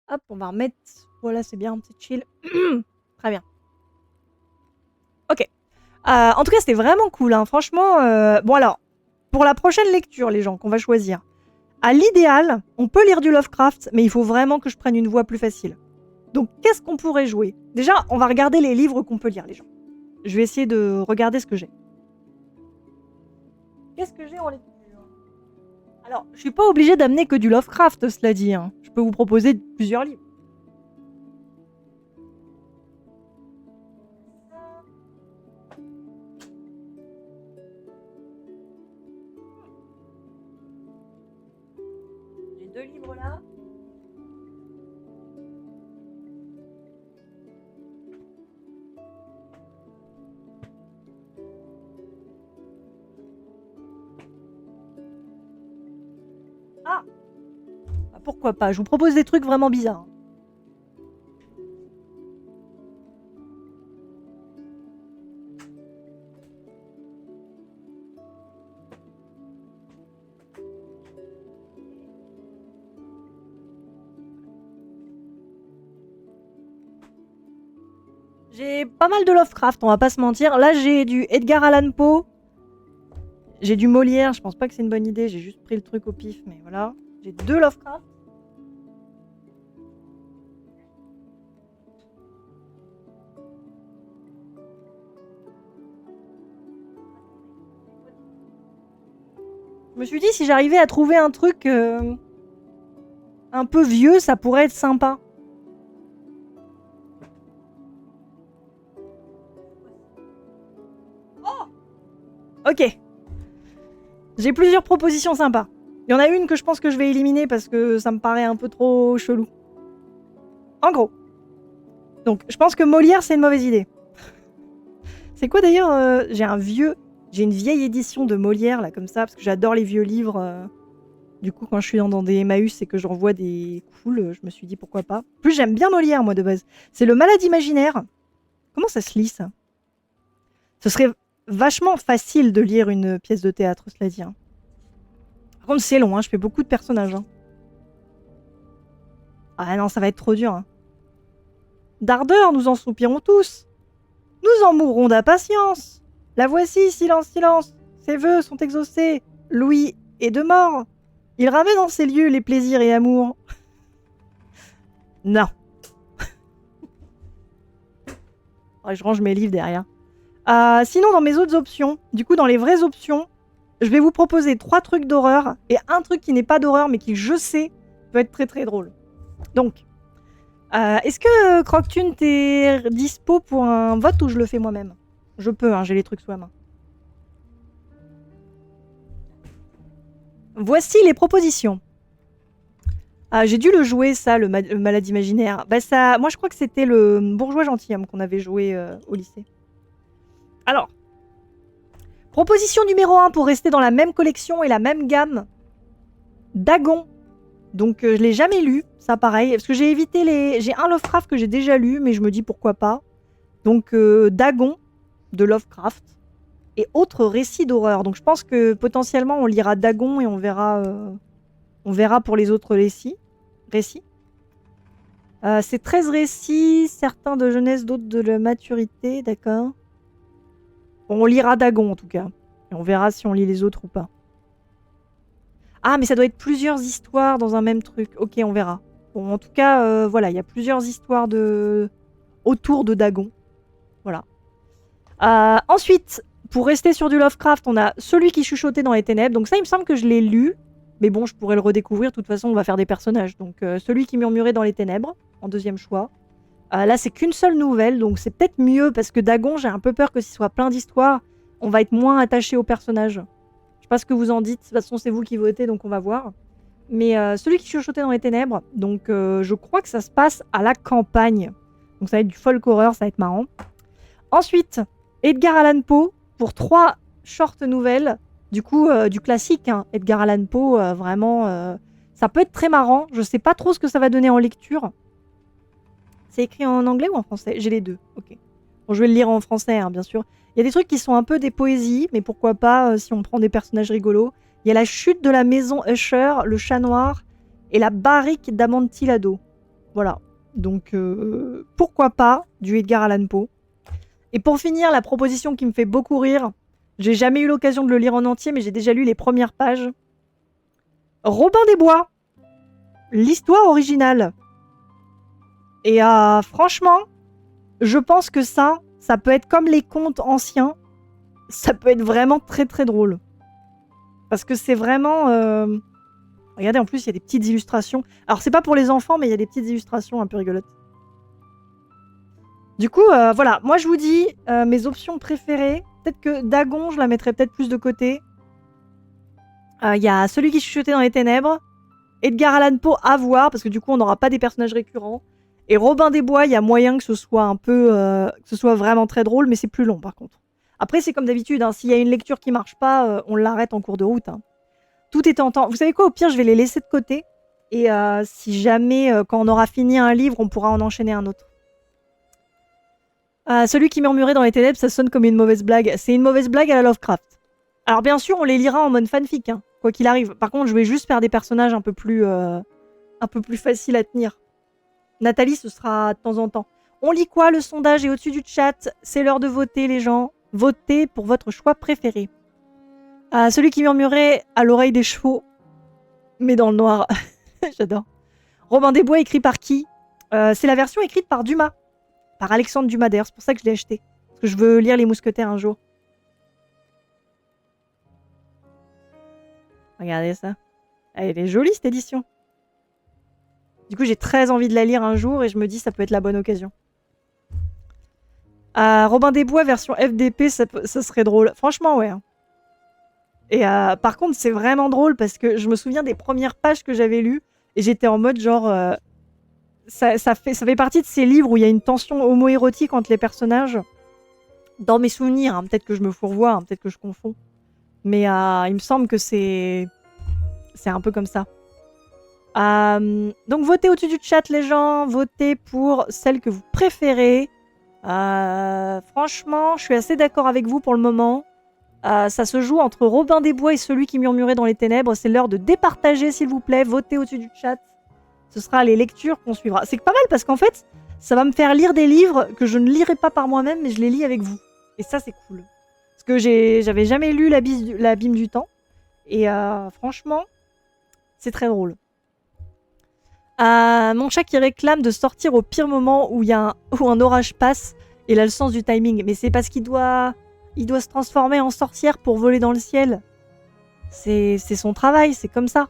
Speaker 1: Hop, on va remettre... Voilà, c'est bien, c'est chill. Très bien. Ok. En tout cas, c'était vraiment cool, hein. Franchement, bon alors, pour la prochaine lecture, les gens, qu'on va choisir, à l'idéal, on peut lire du Lovecraft, mais il faut vraiment que je prenne une voie plus facile. Donc, qu'est-ce qu'on pourrait jouer? Déjà, on va regarder les livres qu'on peut lire, les gens. Je vais essayer de regarder ce que j'ai. Qu'est-ce que j'ai en lecture? Alors, je suis pas obligée d'amener que du Lovecraft, cela dit, hein. Je peux vous proposer plusieurs livres. J'ai 2 livres là.
Speaker 2: Ah, bah, pourquoi pas? Je vous propose des trucs vraiment bizarres. J'ai pas mal de Lovecraft, on va pas se mentir. Là, j'ai du Edgar Allan Poe. J'ai du Molière, je pense pas que c'est une bonne idée, j'ai juste pris le truc au pif, mais voilà. J'ai 2 Lovecraft. Je me suis dit, si j'arrivais à trouver un truc un peu vieux, ça pourrait être sympa. Oh, ok. J'ai plusieurs propositions sympas. Il y en a une que je pense que je vais éliminer parce que ça me paraît un peu trop chelou. En gros. Donc, je pense que Molière, c'est une mauvaise idée. C'est quoi d'ailleurs J'ai une vieille édition de Molière, là, comme ça, parce que j'adore les vieux livres. Du coup, quand je suis dans des Emmaüs et que j'en vois des cools, je me suis dit pourquoi pas. En plus, j'aime bien Molière, moi, de base. C'est le Malade imaginaire. Comment ça se lit, ça? Ce serait vachement facile de lire une pièce de théâtre, cela dit. Hein. Par contre, c'est long, hein, je fais beaucoup de personnages. Hein. Ah non, ça va être trop dur. Hein. D'ardeur, nous en soupirons tous. Nous en mourrons d'impatience. La voici, silence, silence. Ses vœux sont exaucés. Louis est de mort. Il ramène en ces lieux les plaisirs et amours. Non. Je range mes livres derrière. Sinon, dans mes autres options, du coup, dans les vraies options, je vais vous proposer 3 trucs d'horreur et un truc qui n'est pas d'horreur mais qui, je sais, peut être très très drôle. Donc, est-ce que Croctune, t'es dispo pour un vote ou je le fais moi-même? Je peux, hein, j'ai les trucs sous la main. Voici les propositions. J'ai dû le jouer, ça, le Malade imaginaire. Bah, ça, moi, je crois que c'était le Bourgeois gentilhomme qu'on avait joué au lycée. Alors, proposition numéro 1 pour rester dans la même collection et la même gamme. Dagon. Donc, je l'ai jamais lu, ça pareil. Parce que j'ai évité les... J'ai un Lovecraft que j'ai déjà lu, mais je me dis pourquoi pas. Donc, Dagon de Lovecraft. Et autres récits d'horreur. Donc, je pense que potentiellement, on lira Dagon et on verra pour les autres récits. C'est 13 récits, certains de jeunesse, d'autres de la maturité, d'accord. Bon, on lira Dagon en tout cas. Et on verra si on lit les autres ou pas. Ah, mais ça doit être plusieurs histoires dans un même truc. Ok, on verra. Bon, en tout cas, voilà, il y a plusieurs histoires autour de Dagon. Voilà. Ensuite, pour rester sur du Lovecraft, on a Celui qui chuchotait dans les ténèbres. Donc ça, il me semble que je l'ai lu. Mais bon, je pourrais le redécouvrir. De toute façon, on va faire des personnages. Donc, Celui qui murmurait dans les ténèbres, en deuxième choix. Là, c'est qu'une seule nouvelle, donc c'est peut-être mieux, parce que Dagon, j'ai un peu peur que s'il soit plein d'histoires, on va être moins attaché au personnage. Je sais pas ce que vous en dites. De toute façon, c'est vous qui votez, donc on va voir. Mais Celui qui chuchotait dans les ténèbres, donc je crois que ça se passe à la campagne. Donc ça va être du folk horror, ça va être marrant. Ensuite, Edgar Allan Poe, pour 3 short nouvelles. Du coup, du classique, hein. Edgar Allan Poe, vraiment, ça peut être très marrant. Je sais pas trop ce que ça va donner en lecture. C'est écrit en anglais ou en français? J'ai les deux, ok. Bon, je vais le lire en français, hein, bien sûr. Il y a des trucs qui sont un peu des poésies, mais pourquoi pas si on prend des personnages rigolos. Il y a la chute de la maison Usher, le chat noir et la barrique d'Amontillado. Voilà. Donc, pourquoi pas du Edgar Allan Poe. Et pour finir, la proposition qui me fait beaucoup rire, j'ai jamais eu l'occasion de le lire en entier, mais j'ai déjà lu les premières pages. Robin des Bois. L'histoire originale. Et franchement, je pense que ça peut être comme les contes anciens. Ça peut être vraiment très très drôle. Parce que c'est vraiment... Regardez, en plus, il y a des petites illustrations. Alors, c'est pas pour les enfants, mais il y a des petites illustrations un peu rigolotes. Du coup, voilà. Moi, je vous dis mes options préférées. Peut-être que Dagon, je la mettrais peut-être plus de côté. Il y a Celui qui chuchotait dans les ténèbres. Edgar Allan Poe à voir, parce que du coup, on n'aura pas des personnages récurrents. Et Robin des Bois, il y a moyen que ce soit un peu... que ce soit vraiment très drôle, mais c'est plus long, par contre. Après, c'est comme d'habitude, hein, s'il y a une lecture qui marche pas, on l'arrête en cours de route. Hein. Tout est tentant. Vous savez quoi, au pire, je vais les laisser de côté. Et si jamais, quand on aura fini un livre, on pourra en enchaîner un autre. Celui qui murmurait dans les ténèbres, ça sonne comme une mauvaise blague. C'est une mauvaise blague à la Lovecraft. Alors bien sûr, on les lira en mode fanfic, hein, quoi qu'il arrive. Par contre, je vais juste faire des personnages un peu plus faciles à tenir. Nathalie, ce sera de temps en temps. On lit quoi? Le sondage est au-dessus du chat. C'est l'heure de voter, les gens. Votez pour votre choix préféré. Celui qui murmurait à l'oreille des chevaux, mais dans le noir. J'adore. Robin des Bois, écrit par qui? C'est la version écrite par Dumas. Par Alexandre Dumas, d'ailleurs. C'est pour ça que je l'ai acheté. Parce que je veux lire Les Mousquetaires un jour. Regardez ça. Elle est jolie, cette édition. Du coup, j'ai très envie de la lire un jour et je me dis ça peut être la bonne occasion. Robin des Bois, version FDP, ça serait drôle. Franchement, ouais. Et par contre, c'est vraiment drôle parce que je me souviens des premières pages que j'avais lues et j'étais en mode genre... ça fait partie de ces livres où il y a une tension homo-érotique entre les personnages. Dans mes souvenirs, hein, peut-être que je me fourvoie, hein, peut-être que je confonds. Mais il me semble que c'est un peu comme ça. Donc votez au-dessus du chat, les gens. Votez pour celle que vous préférez. Franchement, je suis assez d'accord avec vous pour le moment. Ça se joue entre Robin des Bois et celui qui murmurait dans les ténèbres. C'est l'heure de départager, s'il vous plaît. Votez au-dessus du chat. Ce sera les lectures qu'on suivra. C'est pas mal parce qu'en fait, ça va me faire lire des livres que je ne lirai pas par moi-même, mais je les lis avec vous. Et ça, c'est cool. Parce que j'avais jamais lu l'Abîme du Temps. Et franchement, c'est très drôle. Mon chat qui réclame de sortir au pire moment où un orage passe. Et il a le sens du timing. Mais c'est parce qu'il doit se transformer en sorcière pour voler dans le ciel. C'est son travail, c'est comme ça.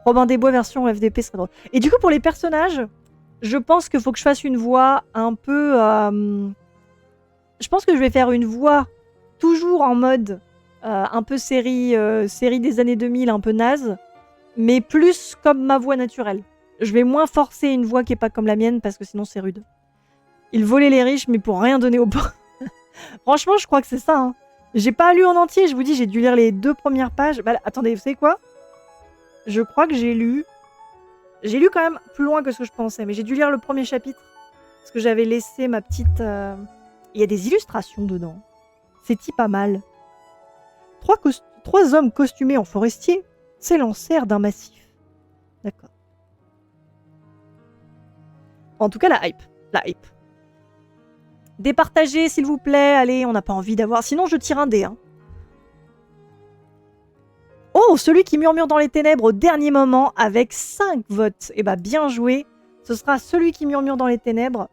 Speaker 2: Robin des Bois version FDP serait drôle. Et du coup, pour les personnages, je pense qu'il faut que je fasse une voix un peu... Je pense que je vais faire une voix toujours en mode un peu série des années 2000, un peu naze, mais plus comme ma voix naturelle. Je vais moins forcer une voix qui est pas comme la mienne parce que sinon c'est rude. Il volait les riches, mais pour rien donner aux pauvres. Franchement, je crois que c'est ça. Hein. J'ai pas lu en entier, je vous dis, j'ai dû lire les 2 premières pages. Bah, attendez, vous savez quoi? Je crois que j'ai lu quand même plus loin que ce que je pensais, mais j'ai dû lire le premier chapitre. Parce que j'avais laissé ma petite... Il y a des illustrations dedans. C'est-y pas mal. 3 hommes costumés en forestier s'élancèrent d'un massif. D'accord. En tout cas, la hype. La hype. Départagez, s'il vous plaît. Allez, on n'a pas envie d'avoir... Sinon, je tire un dé. Hein. Oh, celui qui murmure dans les ténèbres au dernier moment avec 5 votes. Eh ben, bien joué. Ce sera celui qui murmure dans les ténèbres.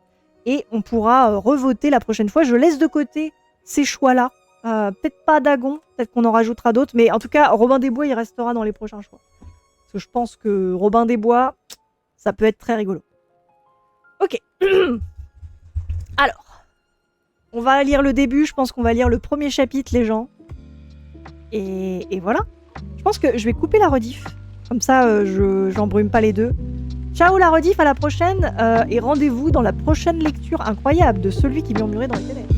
Speaker 2: Et on pourra revoter la prochaine fois. Je laisse de côté ces choix-là. Peut-être pas Dagon. Peut-être qu'on en rajoutera d'autres. Mais en tout cas, Robin des Bois, il restera dans les prochains choix. Parce que je pense que Robin des Bois, ça peut être très rigolo. Ok. Alors, on va lire le début. Je pense qu'on va lire le premier chapitre, les gens. Et voilà. Je pense que je vais couper la rediff. Comme ça, j'embrume pas les deux. Ciao la rediff, à la prochaine. Et rendez-vous dans la prochaine lecture incroyable de celui qui murmurait dans les ténèbres.